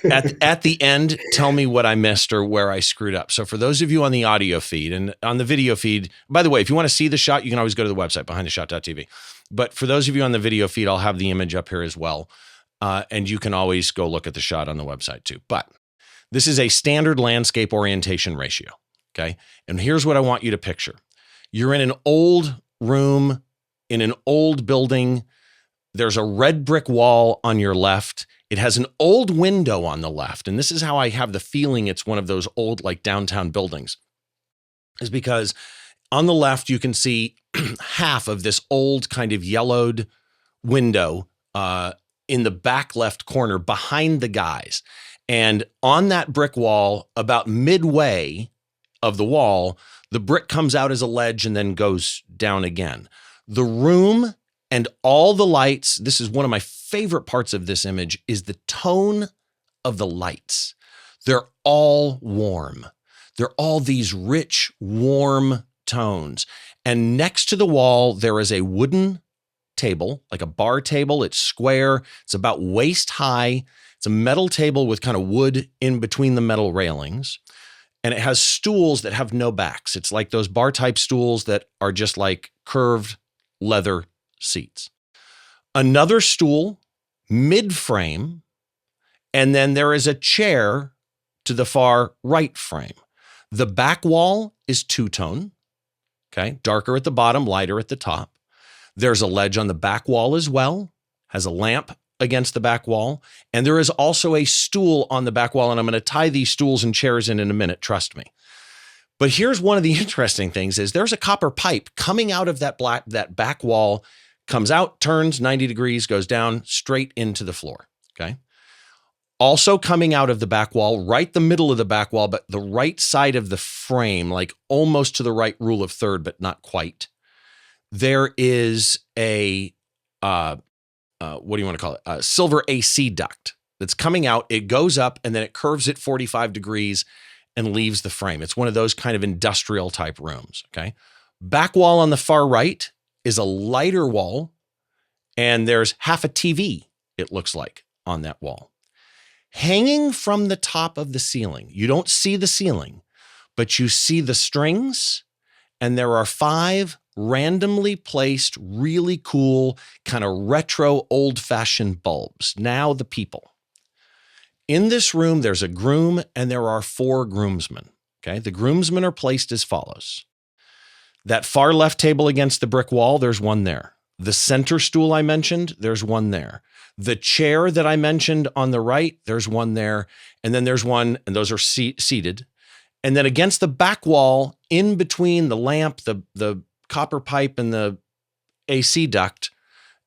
at the end, tell me what I missed or where I screwed up. So for those of you on the audio feed and on the video feed, by the way, if you want to see the shot, you can always go to the website, behindtheshot.tv. But for those of you on the video feed, I'll have the image up here as well. And you can always go look at the shot on the website too. But this is a standard landscape orientation ratio, okay? And here's what I want you to picture. You're in an old room, in an old building. There's a red brick wall on your left. It has an old window on the left. And this is how I have the feeling it's one of those old, like, downtown buildings, is because on the left, you can see half of this old kind of yellowed window in the back left corner behind the guys. And on that brick wall, about midway of the wall, the brick comes out as a ledge and then goes down again. The room and all the lights, this is one of my favorite parts of this image, is the tone of the lights. They're all warm. They're all these rich, warm tones. And next to the wall, there is a wooden table, like a bar table. It's square. It's about waist high. It's a metal table with kind of wood in between the metal railings. And it has stools that have no backs. It's like those bar type stools that are just like curved leather seats. Another stool mid-frame, and then there is a chair to the far right frame. The back wall is two-tone, okay? Darker at the bottom, lighter at the top. There's a ledge on the back wall as well, has a lamp against the back wall, and there is also a stool on the back wall, and I'm going to tie these stools and chairs in a minute, trust me. But here's one of the interesting things is there's a copper pipe coming out of that back wall, comes out, turns 90 degrees, goes down straight into the floor, okay? Also coming out of the back wall, right the middle of the back wall, but the right side of the frame, like almost to the right rule of third, but not quite. There is a, what do you want to call it? A silver AC duct that's coming out. It goes up and then it curves at 45 degrees and leaves the frame. It's one of those kind of industrial type rooms, okay? Back wall on the far right is a lighter wall, and there's half a TV, it looks like, on that wall. Hanging from the top of the ceiling, you don't see the ceiling, but you see the strings, and there are 5 randomly placed, really cool, kind of retro, old-fashioned bulbs. Now the people. In this room, there's a groom, and there are 4 groomsmen, okay? The groomsmen are placed as follows. That far left table against the brick wall, there's one there. The center stool I mentioned, there's one there. The chair that I mentioned on the right, there's one there. And then there's one, and those are seated. And then against the back wall, in between the lamp, the copper pipe, and the AC duct,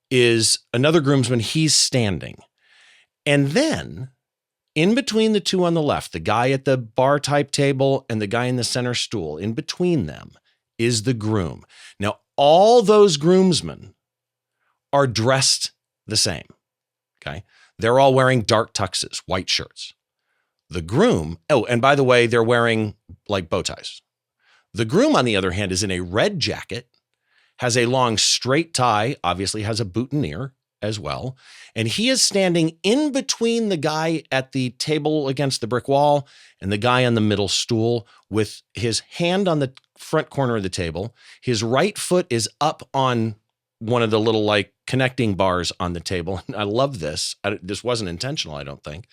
is another groomsman. He's standing. And then in between the two on the left, the guy at the bar type table and the guy in the center stool, in between them is the groom. Now, all those groomsmen are dressed the same, okay? They're all wearing dark tuxes, white shirts. The groom, oh, and by the way, they're wearing like bow ties. The groom, on the other hand, is in a red jacket, has a long straight tie, obviously has a boutonniere as well, and he is standing in between the guy at the table against the brick wall and the guy on the middle stool with his hand on the front corner of the table. His right foot is up on one of the little like connecting bars on the table. I love this. This wasn't intentional, I don't think.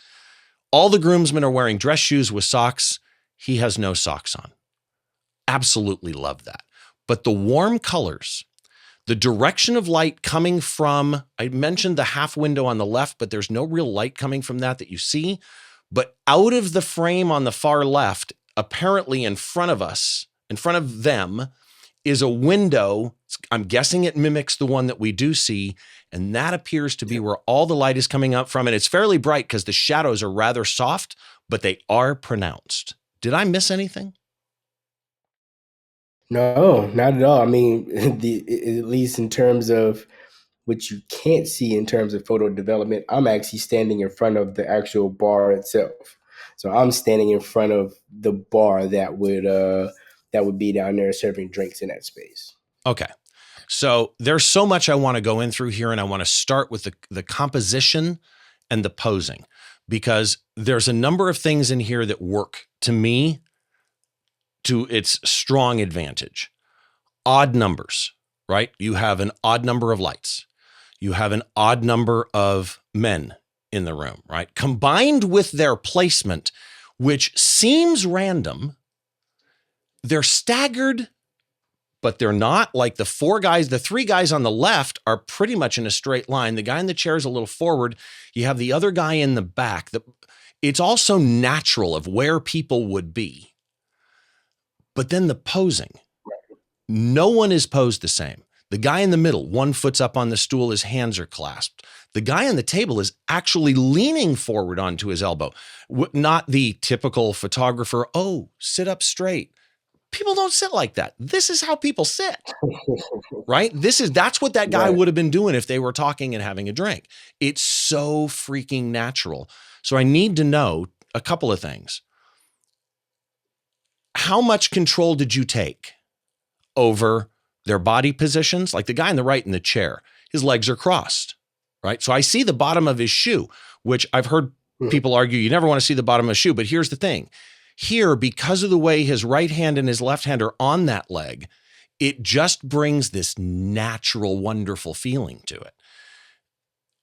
All the groomsmen are wearing dress shoes with socks. He has no socks on. Absolutely love that. But the warm colors, the direction of light coming from, I mentioned the half window on the left, but there's no real light coming from that you see. But out of the frame on the far left, apparently in front of us, in front of them, is a window. I'm guessing it mimics the one that we do see. And that appears to be where all the light is coming up from. And it's fairly bright because the shadows are rather soft, but they are pronounced. Did I miss anything? No, not at all. I mean, at least in terms of what you can't see in terms of photo development, I'm actually standing in front of the actual bar itself. So I'm standing in front of the bar that would be down there serving drinks in that space. Okay. So there's so much I want to go in through here, and I want to start with the composition and the posing, because there's a number of things in here that work to me to its strong advantage. Odd numbers, right? You have an odd number of lights. You have an odd number of men in the room, right? Combined with their placement, which seems random, they're staggered, but they're not. Like the three guys on the left are pretty much in a straight line. The guy in the chair is a little forward. You have the other guy in the back. It's also natural of where people would be. But then the posing, no one is posed the same. The guy in the middle, one foot's up on the stool, his hands are clasped. The guy on the table is actually leaning forward onto his elbow. Not the typical photographer, oh, sit up straight. People don't sit like that. This is how people sit, right? That's what that guy Right. would have been doing if they were talking and having a drink. It's so freaking natural. So I need to know a couple of things. How much control did you take over their body positions? Like the guy on the right in the chair, his legs are crossed, right? So I see the bottom of his shoe, which I've heard people argue you never want to see the bottom of a shoe. But here's the thing. Here, because of the way his right hand and his left hand are on that leg, it just brings this natural, wonderful feeling to it.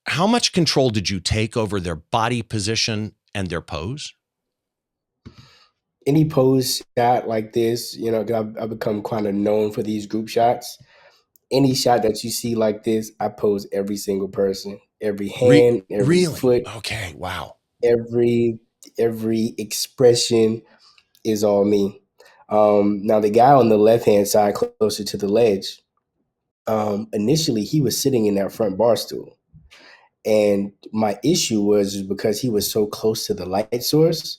How much control did you take over their body position and their pose? Any pose shot like this, you know, I've become kind of known for these group shots. Any shot that you see like this, I pose every single person, every hand, every Really? foot, Okay. Wow. every every expression is all me. Now the guy on the left hand side, closer to the ledge, initially he was sitting in that front bar stool, and my issue was because he was so close to the light source,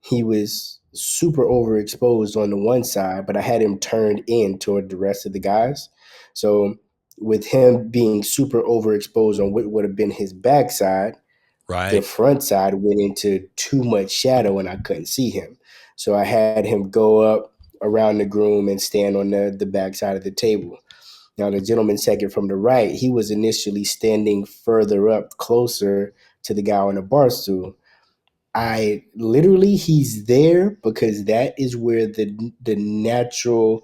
he was super overexposed on the one side, but I had him turned in toward the rest of the guys. So with him being super overexposed on what would have been his backside, the Right. front side went into too much shadow and I couldn't see him. So I had him go up around the groom and stand on the back side of the table. Now, the gentleman second from the right, he was initially standing further up, closer to the guy on the bar stool. He's there because that is where the natural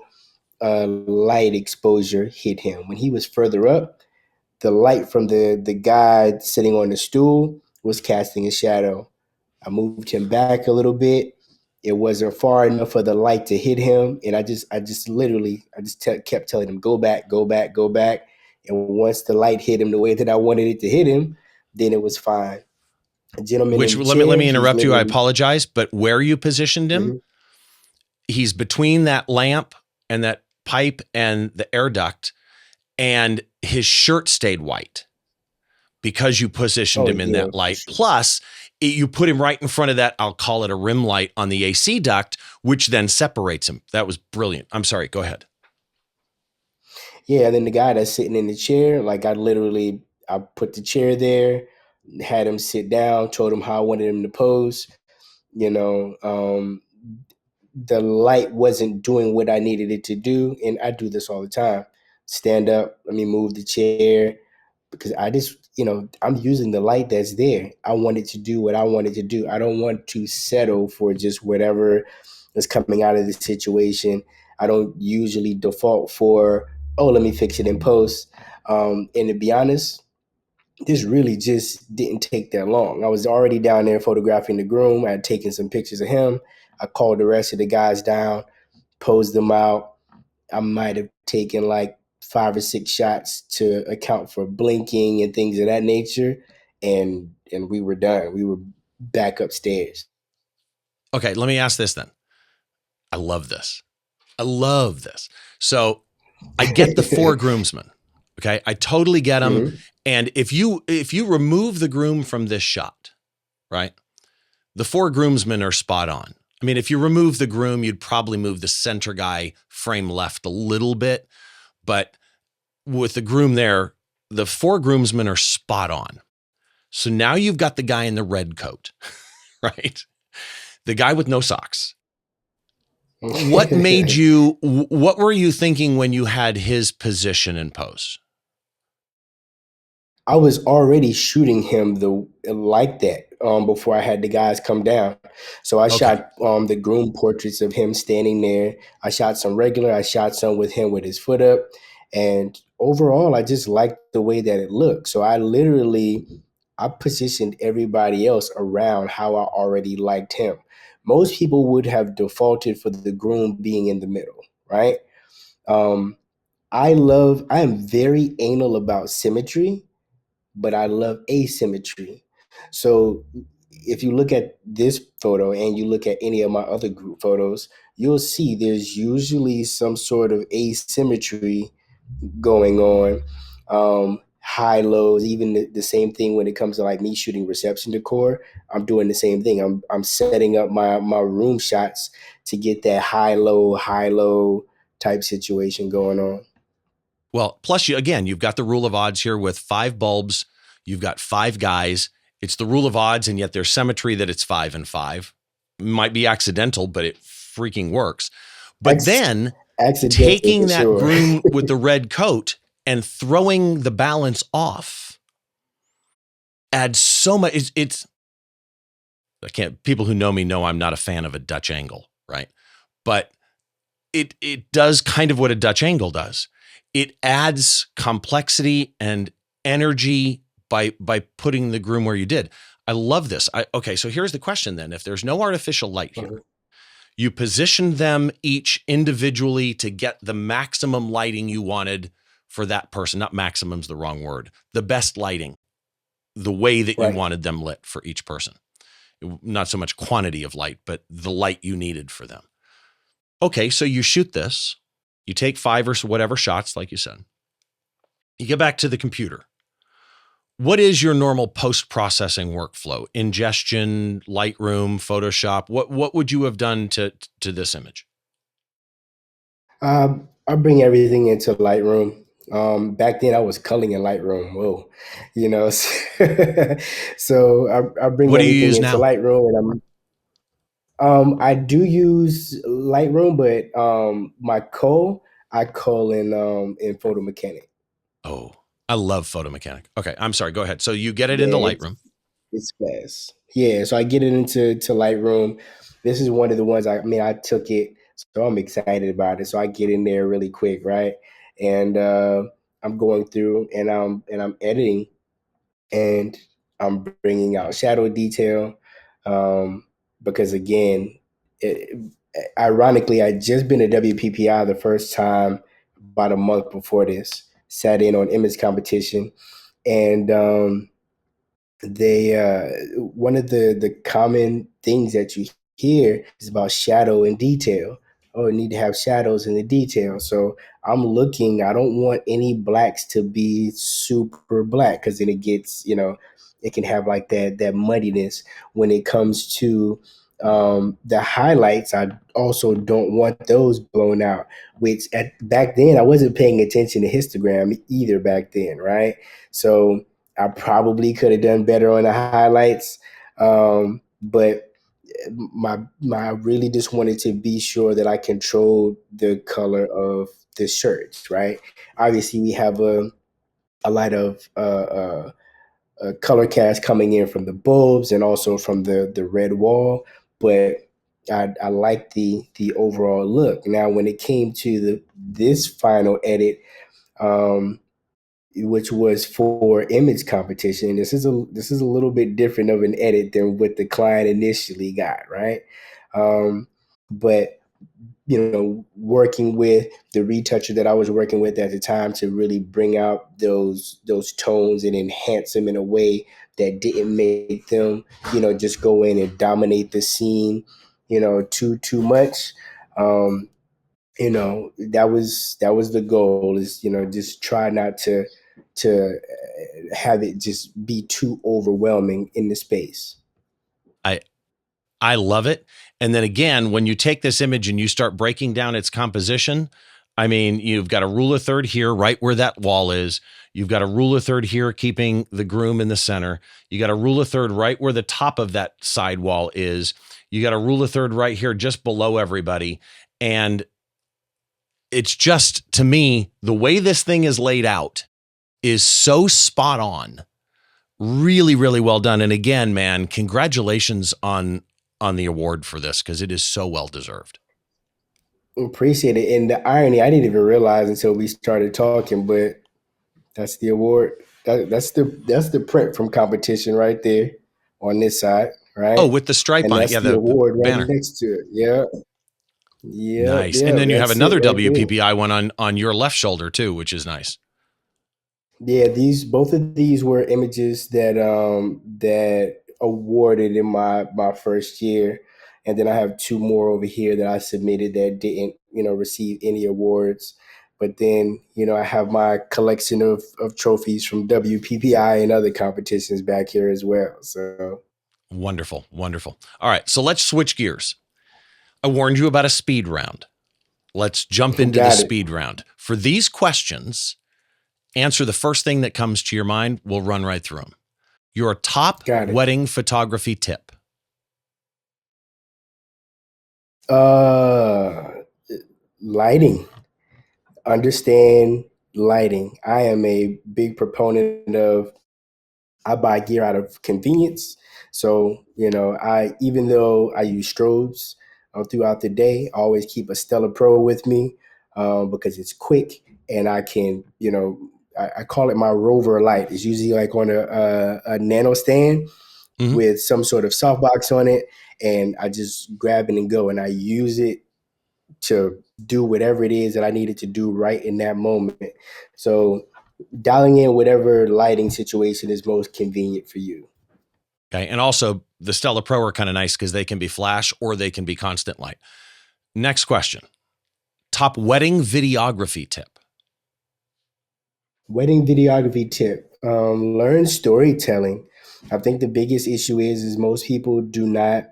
light exposure hit him. When he was further up, the light from the guy sitting on the stool was casting a shadow. I moved him back a little bit. It wasn't far enough for the light to hit him, and I just kept telling him, "Go back, go back, go back." And once the light hit him the way that I wanted it to hit him, then it was fine. A gentleman Which in the let chair, me he's interrupt you. I literally. apologize, but where you positioned him, Mhm. he's between that lamp and that pipe and the air duct, and his shirt stayed white because you positioned Oh him in yeah, that for light. sure. Plus, you put him right in front of that, I'll call it a rim light on the AC duct, which then separates him. That was brilliant. I'm sorry. Go ahead. Yeah, and then the guy that's sitting in the chair, like I put the chair there, had him sit down, told him how I wanted him to pose. You know, the light wasn't doing what I needed it to do, and I do this all the time. Stand up, let me move the chair because I'm using the light that's there. I want it to do what I want it to do. I don't want to settle for just whatever is coming out of the situation. I don't usually default for, oh, let me fix it in post. And to be honest, this really just didn't take that long. I was already down there photographing the groom. I had taken some pictures of him. I called the rest of the guys down, posed them out. I might have taken like 5 or 6 shots to account for blinking and things of that nature, and we were done. We were back upstairs. Okay. Let me ask this then. I love this. I love this. So I get the four groomsmen. Okay. I totally get them. Mhm. And if you remove the groom from this shot, right, the four groomsmen are spot on. I mean, if you remove the groom, you'd probably move the center guy frame left a little bit, but with the groom there, the 4 groomsmen are spot on. So now you've got the guy in the red coat, right? The guy with no socks. What made you, what were you thinking when you had his position and pose? I was already shooting him the like that before I had the guys come down. So I Okay. shot the groom portraits of him standing there. I shot some regular. I shot some with him with his foot up, and overall, I just liked the way that it looked. So I positioned everybody else around how I already liked him. Most people would have defaulted for the groom being in the middle, right? Um, I am very anal about symmetry, but I love asymmetry. So if you look at this photo and you look at any of my other group photos, you'll see there's usually some sort of asymmetry going on. High lows, even the same thing when it comes to like me shooting reception decor. I'm doing the same thing. I'm setting up my room shots to get that high low type situation going on. Well, plus you've got the rule of odds here with 5 bulbs. You've got 5 guys. It's the rule of odds, and yet there's symmetry that it's 5 and 5. Might be accidental, but it freaking works. But Ex- then Accidentally taking for that sure. groom with the red coat and throwing the balance off adds so much. I can't, people who know me know I'm not a fan of a Dutch angle, right? But it does kind of what a Dutch angle does. It adds complexity and energy by putting the groom where you did. I love this. Okay, so here's the question then. If there's no artificial light here, Mhm. you positioned them each individually to get the maximum lighting you wanted for that person. Not maximum's the wrong word. The best lighting, the way that you Right. wanted them lit for each person. Not so much quantity of light, but the light you needed for them. Okay, so you shoot this, you take 5 or whatever shots, like you said, you get back to the computer. What is your normal post-processing workflow? Ingestion, Lightroom, Photoshop? What would you have done to this image? I bring everything into Lightroom. Back then, I was culling in Lightroom. Whoa, you know. So I bring What do you everything use into now? Lightroom, and I do use Lightroom, but I cull in Photo Mechanic. Oh, I love Photo Mechanic. Okay, I'm sorry. Go ahead. So you get it into Yeah, Lightroom. it's fast. Yeah, so I get it into Lightroom. This is one of the ones I took it, so I'm excited about it. So I get in there really quick, right? And I'm going through and I'm editing and I'm bringing out shadow detail um, because again, it, ironically, I just been a WPPI the first time about a month before this. Sat in on image competition and they one of the common things that you hear is about shadow and detail. Oh, you need to have shadows in the detail. So I'm looking. I don't want any blacks to be super black because then it gets it can have like that muddiness when it comes to the highlights. I also don't want those blown out. Which at back then I wasn't paying attention to histogram either back then, right? So I probably could have done better on the highlights, but I really just wanted to be sure that I controlled the color of the shirts. Right. Obviously, we have a lot of color cast coming in from the bulbs and also from the red wall, but I like the overall look. Now, when it came to this final edit, um, which was for image competition. This is a little bit different of an edit than what the client initially got, right? Um, but working with the retoucher that I was working with at the time to really bring out those tones and enhance them in a way that didn't make them, just go in and dominate the scene, too much. Um, that was the goal is just try not to have it just be too overwhelming in the space. I I love it. And then again, when you take this image and you start breaking down its composition, I mean, you've got a rule of third here, right where that wall is. You've got a rule of third here, keeping the groom in the center. You got a rule of third right where the top of that side wall is. You got a rule of third right here, just below everybody. And it's just, to me, the way this thing is laid out is so spot on. Really, really well done. And again, man, congratulations on the award for this, because it is so well deserved. Appreciate it. And the irony, I didn't even realize until we started talking, but that's the award. That's the print from competition right there on this side, Oh, right? with the stripe And on it. that's Yeah, the the award right banner. next to it. Yeah, yeah, Nice. And yeah. then you have That's it another right there. WPPI one on your left shoulder too, which is nice. Yeah, these both of these were images that awarded in my first year, and then I have two more over here that I submitted that didn't receive any awards. But then I have my collection of trophies from WPPI and other competitions back here as well. So Wonderful, wonderful. All right, so let's switch gears. I warned you about a speed round. Let's jump into the got it, speed round. For these questions, answer the first thing that comes to your mind. We'll run right through them. Your top got it. wedding photography tip. Uh, Lighting. Understand lighting. I am a big proponent of I buy gear out of convenience. So, I even though I use strobes throughout the day, I always keep a StellaPro with me because it's quick and I can, I call it my rover light. It's usually like on a nano stand Mhm. with some sort of softbox on it, and I just grab it and go, and I use it to do whatever it is that I needed to do right in that moment. So dialing in whatever lighting situation is most convenient for you. Okay. And also, the Stella Pro are kind of nice because they can be flash or they can be constant light. Next question. Top wedding videography tip. Wedding videography tip: learn storytelling. I think the biggest issue is most people do not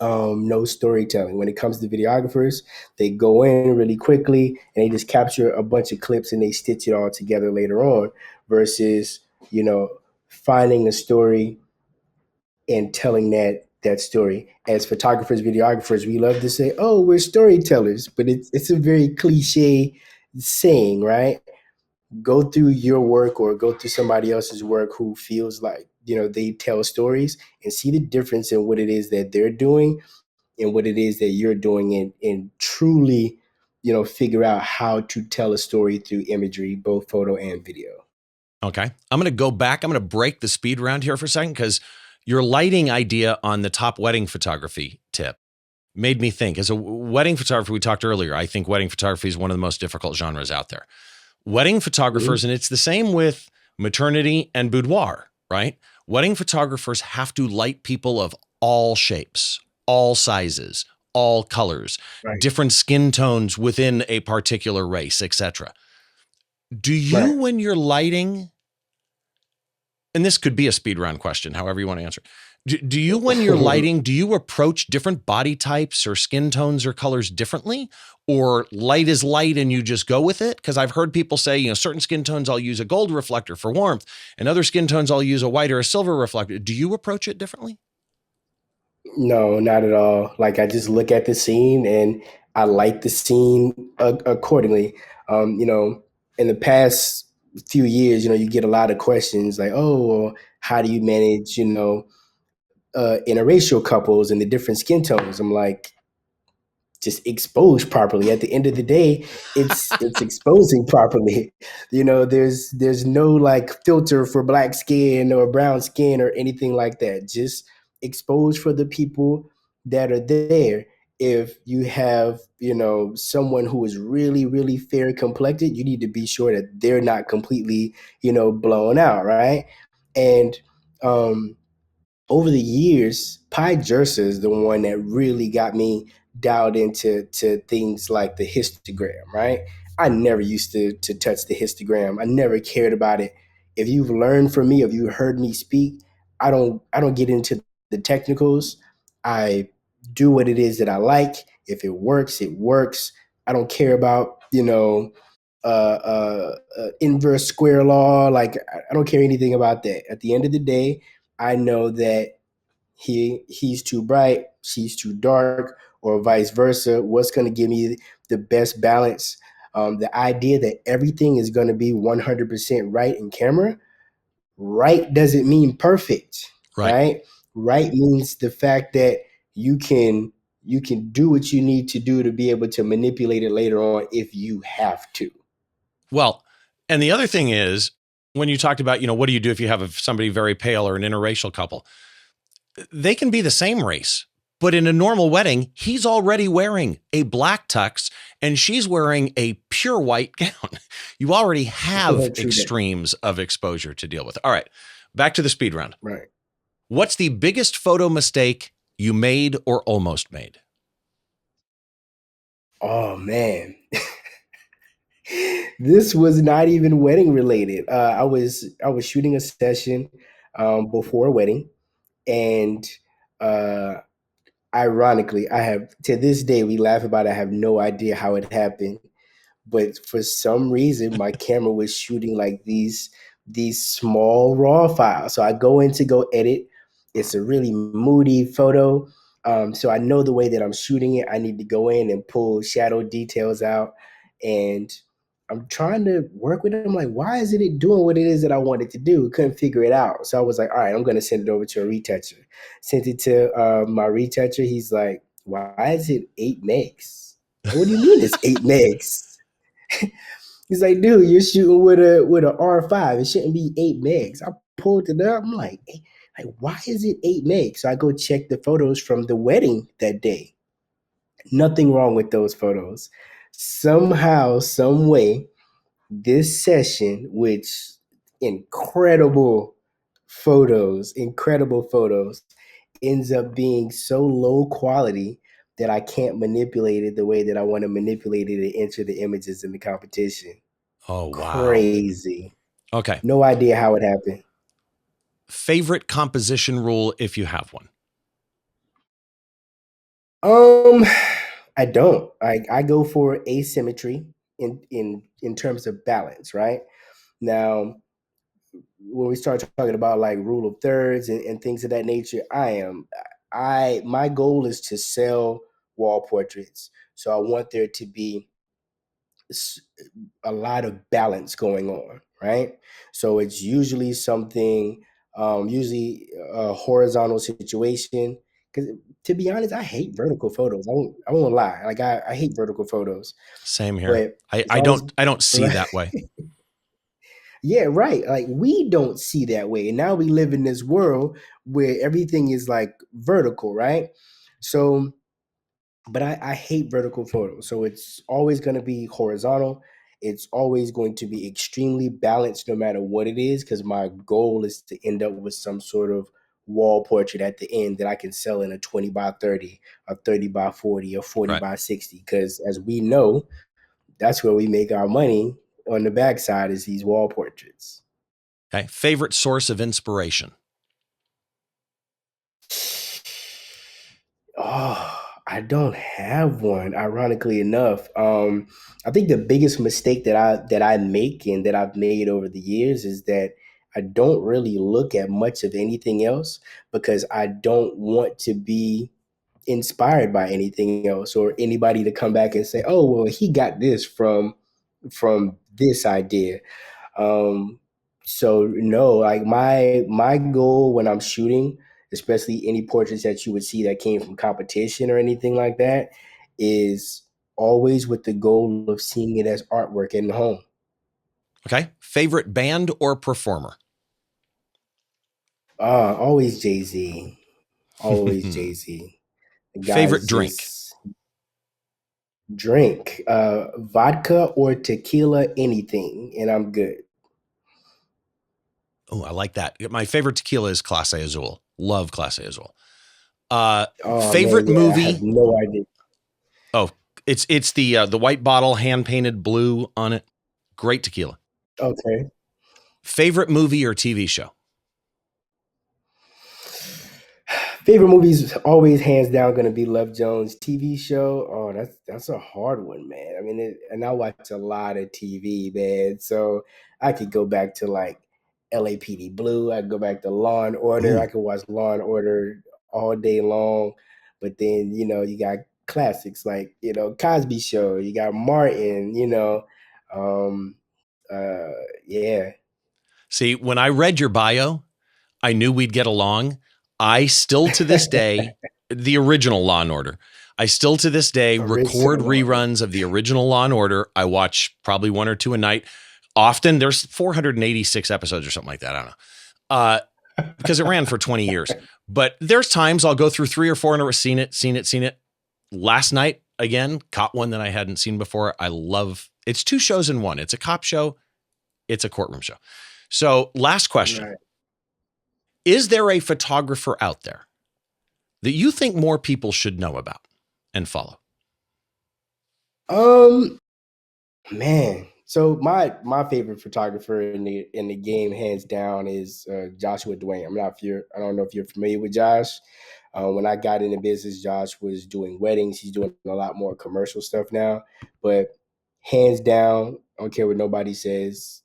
know storytelling. When it comes to videographers, they go in really quickly and they just capture a bunch of clips and they stitch it all together later on, versus you know finding a story and telling that story. As photographers, videographers, we love to say, "Oh, we're storytellers," but it's a very cliche saying, right? Go through your work or go through somebody else's work who feels like they tell stories, and see the difference in what it is that they're doing and what it is that you're doing, and truly figure out how to tell a story through imagery, both photo and video. Okay. I'm going to go back. I'm going to break the speed round here for a second, because your lighting idea on the top wedding photography tip made me think. As a wedding photographer, we talked earlier, I think wedding photography is one of the most difficult genres out there. Wedding photographers, Mhm. and it's the same with maternity and boudoir, right? Wedding photographers have to light people of all shapes, all sizes, all colors, Right, different skin tones within a particular race, etc. Do you, right. when you're lighting, and this could be a speed round question, however you want to answer. Do you, when you're lighting, do you approach different body types or skin tones or colors differently? Or light is light and you just go with it? Because I've heard people say, certain skin tones I'll use a gold reflector for warmth, and other skin tones I'll use a white or a silver reflector. Do you approach it differently? No, not at all. Like, I just look at the scene and I light the scene accordingly. In the past few years, you get a lot of questions like, "Oh, well, how do you manage, interracial couples and the different skin tones?" I'm like, just exposed properly. At the end of the day, it's exposing properly. There's no like filter for black skin or brown skin or anything like that. Just expose for the people that are there. If you have, someone who is really, really fair complected, you need to be sure that they're not completely, blown out, right? And um over the years, Pi Jersa is the one that really got me dialed into things like the histogram, right? I never used to touch the histogram. I never cared about it. If you've learned from me, if you heard me speak, I don't get into the technicals. I do what it is that I like. If it works, it works. I don't care about, inverse square law. Like, I don't care anything about that. At the end of the day, I know that he's too bright, she's too dark, or vice versa. What's going to give me the best balance? The idea that everything is going to be 100% right in camera. Right doesn't mean perfect, Right. right? Right means the fact that you can you can do what you need to do to be able to manipulate it later on if you have to. Well, and the other thing is when you talked about, what do you do if you have somebody very pale or an interracial couple? They can be the same race, but in a normal wedding, he's already wearing a black tux and she's wearing a pure white gown. You already have True that. extremes of exposure to deal with. All right, back to the speed round. Right. What's the biggest photo mistake you made or almost made? Oh man. This was not even wedding related. I was shooting a session before a wedding, and uh, ironically, I have to this day we laugh about it. I have no idea how it happened, but for some reason my camera was shooting like these small raw files. So I go in to go edit. It's a really moody photo. So I know the way that I'm shooting it. I need to go in and pull shadow details out, and I'm trying to work with it. I'm like, why isn't it doing what it is that I wanted to do? Couldn't figure it out. So I was like, all right, I'm going to send it over to a retoucher. Sent it to my retoucher. He's like, why is it 8 megs? What do you mean it's 8 megs? He's like, dude, you're shooting with a R5. It shouldn't be 8 megs. I pulled it up. I'm like, why is it 8 megs? So I go check the photos from the wedding that day. Nothing wrong with those photos. Somehow, some way, this session, which incredible incredible photos, ends up being so low quality that I can't manipulate it the way that I want to manipulate it and enter the images in the competition. Oh, wow. Crazy. Okay. No idea how it happened. Favorite composition rule if you have one? Um, I don't. I go for asymmetry in terms of balance, right? Now, when we start talking about like rule of thirds and things of that nature, I my goal is to sell wall portraits. So I want there to be a lot of balance going on, right? So it's usually something, usually a horizontal situation. Because to be honest, I hate vertical photos. I won't lie. Like I hate vertical photos, Same here. but I, it's I always don't I don't see that way. yeah, right. Like we don't see that way. And now we live in this world where everything is like vertical, right? So, but I hate vertical photos. So it's always going to be horizontal. It's always going to be extremely balanced no matter what it is, because my goal is to end up with some sort of wall portrait at the end that I can sell in a 20 by 30, a 30 by 40, or 40 Right. by 60. Because as we know, that's where we make our money on the backside is these wall portraits. Okay. Favorite source of inspiration? Oh, I don't have one. Ironically enough, I think the biggest mistake that I make and that I've made over the years is that I don't really look at much of anything else because I don't want to be inspired by anything else or anybody to come back and say, "Oh, well, he got this from this idea." Um, so no, like my goal when I'm shooting, especially any portraits that you would see that came from competition or anything like that, is always with the goal of seeing it as artwork in the home. Okay. Favorite band or performer? Always Jay Z, always Jay Z. The Favorite guy's drink? just drink vodka or tequila, anything, and I'm good. Oh, I like that. My favorite tequila is Clase Azul. Love Clase Azul. Oh man, Favorite yeah, I have movie? no idea. Oh, it's the white bottle, hand painted blue on it. Great tequila. Okay. Favorite movie or TV show? Favorite movies always hands down going to be Love Jones. TV show. Oh, that's a hard one, man. I mean, and I watch a lot of TV, man. So I could go back to like LAPD Blue. I could go back to Law and Order. I Ooh. could watch Law and Order all day long. But then you got classics like Cosby Show. You got Martin. Um, uh, yeah. See, when I read your bio, I knew we'd get along. I still to this day, the original Law and Order, I still to this day record Original Law and Order. reruns of the original Law and Order. I watch probably one or two a night. Often there's 486 episodes or something like that. I don't know. Because it ran for 20 years. But there's times I'll go through 3 or 4 and seen it. Last night, again, caught one that I hadn't seen before. I love, it's 2 shows in one. It's a cop show. It's a courtroom show. So last question. Right. Is there a photographer out there that you think more people should know about and follow? Man. So my favorite photographer in the game, hands down, is Joshua Dwayne. I don't know if you're familiar with Josh. When I got into business, Josh was doing weddings. He's doing a lot more commercial stuff now. But hands down, I don't care what nobody says,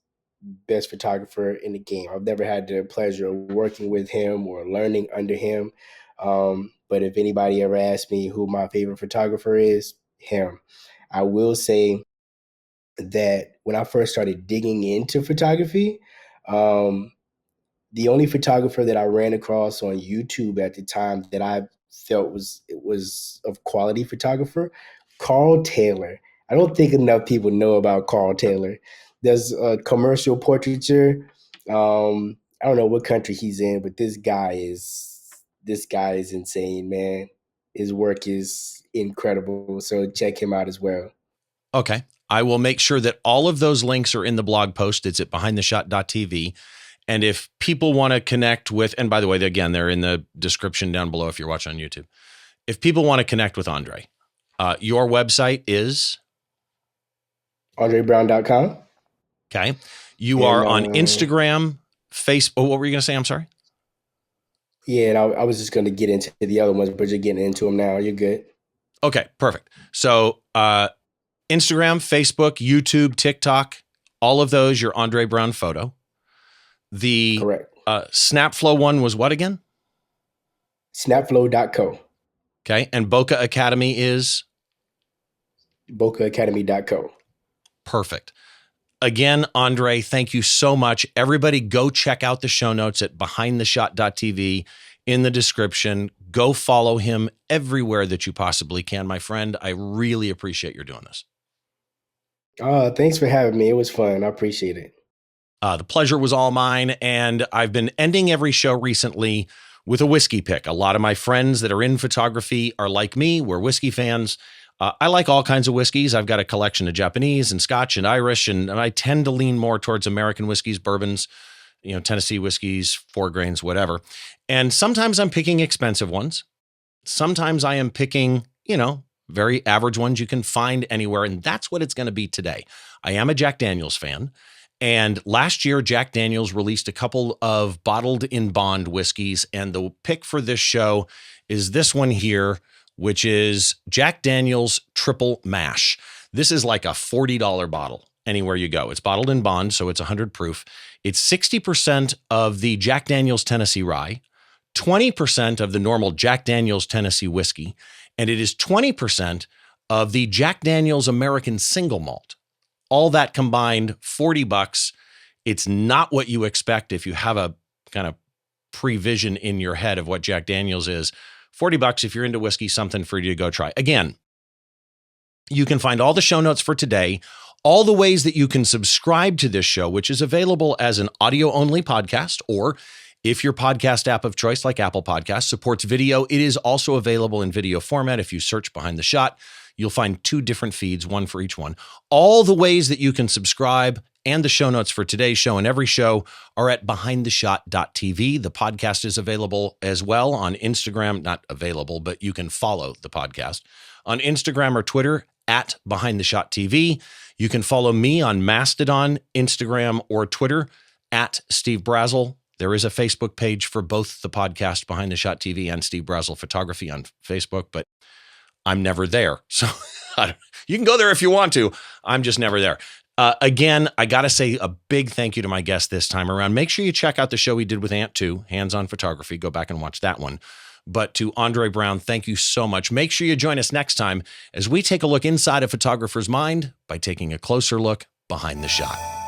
best photographer in the game. I've never had the pleasure of working with him or learning under him. But if anybody ever asks me who my favorite photographer is, him. I will say that when I first started digging into photography, um, the only photographer that I ran across on YouTube at the time that I felt was of quality photographer, Carl Taylor. I don't think enough people know about Carl Taylor. There's a commercial portraiture. I don't know what country he's in, but this guy is insane, man. His work is incredible. So check him out as well. Okay. I will make sure that all of those links are in the blog post. It's at behindtheshot.tv. And if people want to connect with, and by the way, again, they're in the description down below if you're watching on YouTube. If people want to connect with Andre, your website is? AndreBrown.com. Okay. You And are on Instagram, Facebook. What were you going to say? I'm sorry. yeah, and I was just going to get into the other ones, but you're getting into them now. You're good. Okay, perfect. So Instagram, Facebook, YouTube, TikTok, all of those, your Andre Brown photo. The Correct. SnapFlow one was what again? Snapflow.co. Okay. And Boca Academy is? BocaAcademy.co. Perfect. Again, Andre, thank you so much. Everybody go check out the show notes at behindtheshot.tv in the description. Go follow him everywhere that you possibly can, my friend. I really appreciate your doing this. Thanks for having me. It was fun. I appreciate it. The pleasure was all mine, and I've been ending every show recently with a whiskey pick. A lot of my friends that are in photography are like me. We're whiskey fans. I like all kinds of whiskeys. I've got a collection of Japanese and Scotch and Irish, and I tend to lean more towards American whiskeys, bourbons, Tennessee whiskeys, 4 grains, whatever. And sometimes I'm picking expensive ones. Sometimes I am picking, very average ones you can find anywhere, and that's what it's going to be today. I am a Jack Daniels fan. And last year, Jack Daniels released a couple of bottled in bond whiskeys. And the pick for this show is this one here, which is Jack Daniels Triple Mash. This is like a $40 bottle anywhere you go. It's bottled in bond, so it's 100 proof. It's 60% of the Jack Daniels Tennessee Rye, 20% of the normal Jack Daniels Tennessee whiskey, and it is 20% of the Jack Daniels American Single Malt. All that combined, $40. It's not what you expect if you have a kind of prevision in your head of what Jack Daniels is. $40 if you're into whiskey, something for you to go try. Again, you can find all the show notes for today, all the ways that you can subscribe to this show, which is available as an audio-only podcast, or if your podcast app of choice, like Apple Podcasts, supports video, it is also available in video format. If you search Behind the Shot, you'll find 2 different feeds, one for each one. All the ways that you can subscribe and the show notes for today's show and every show are at behindtheshot.tv. The podcast is available as well on Instagram, not available, but you can follow the podcast on Instagram or Twitter at behindtheshot.tv. You can follow me on Mastodon, Instagram, or Twitter at Steve Brazill. There is a Facebook page for both the podcast Behind the Shot TV and Steve Brazill Photography on Facebook, but I'm never there. So you can go there if you want to. I'm just never there. Again, I got to say a big thank you to my guest this time around. Make sure you check out the show we did with Ant 2, Hands-On Photography. Go back and watch that one. But to Andre Brown, thank you so much. Make sure you join us next time as we take a look inside a photographer's mind by taking a closer look behind the shot.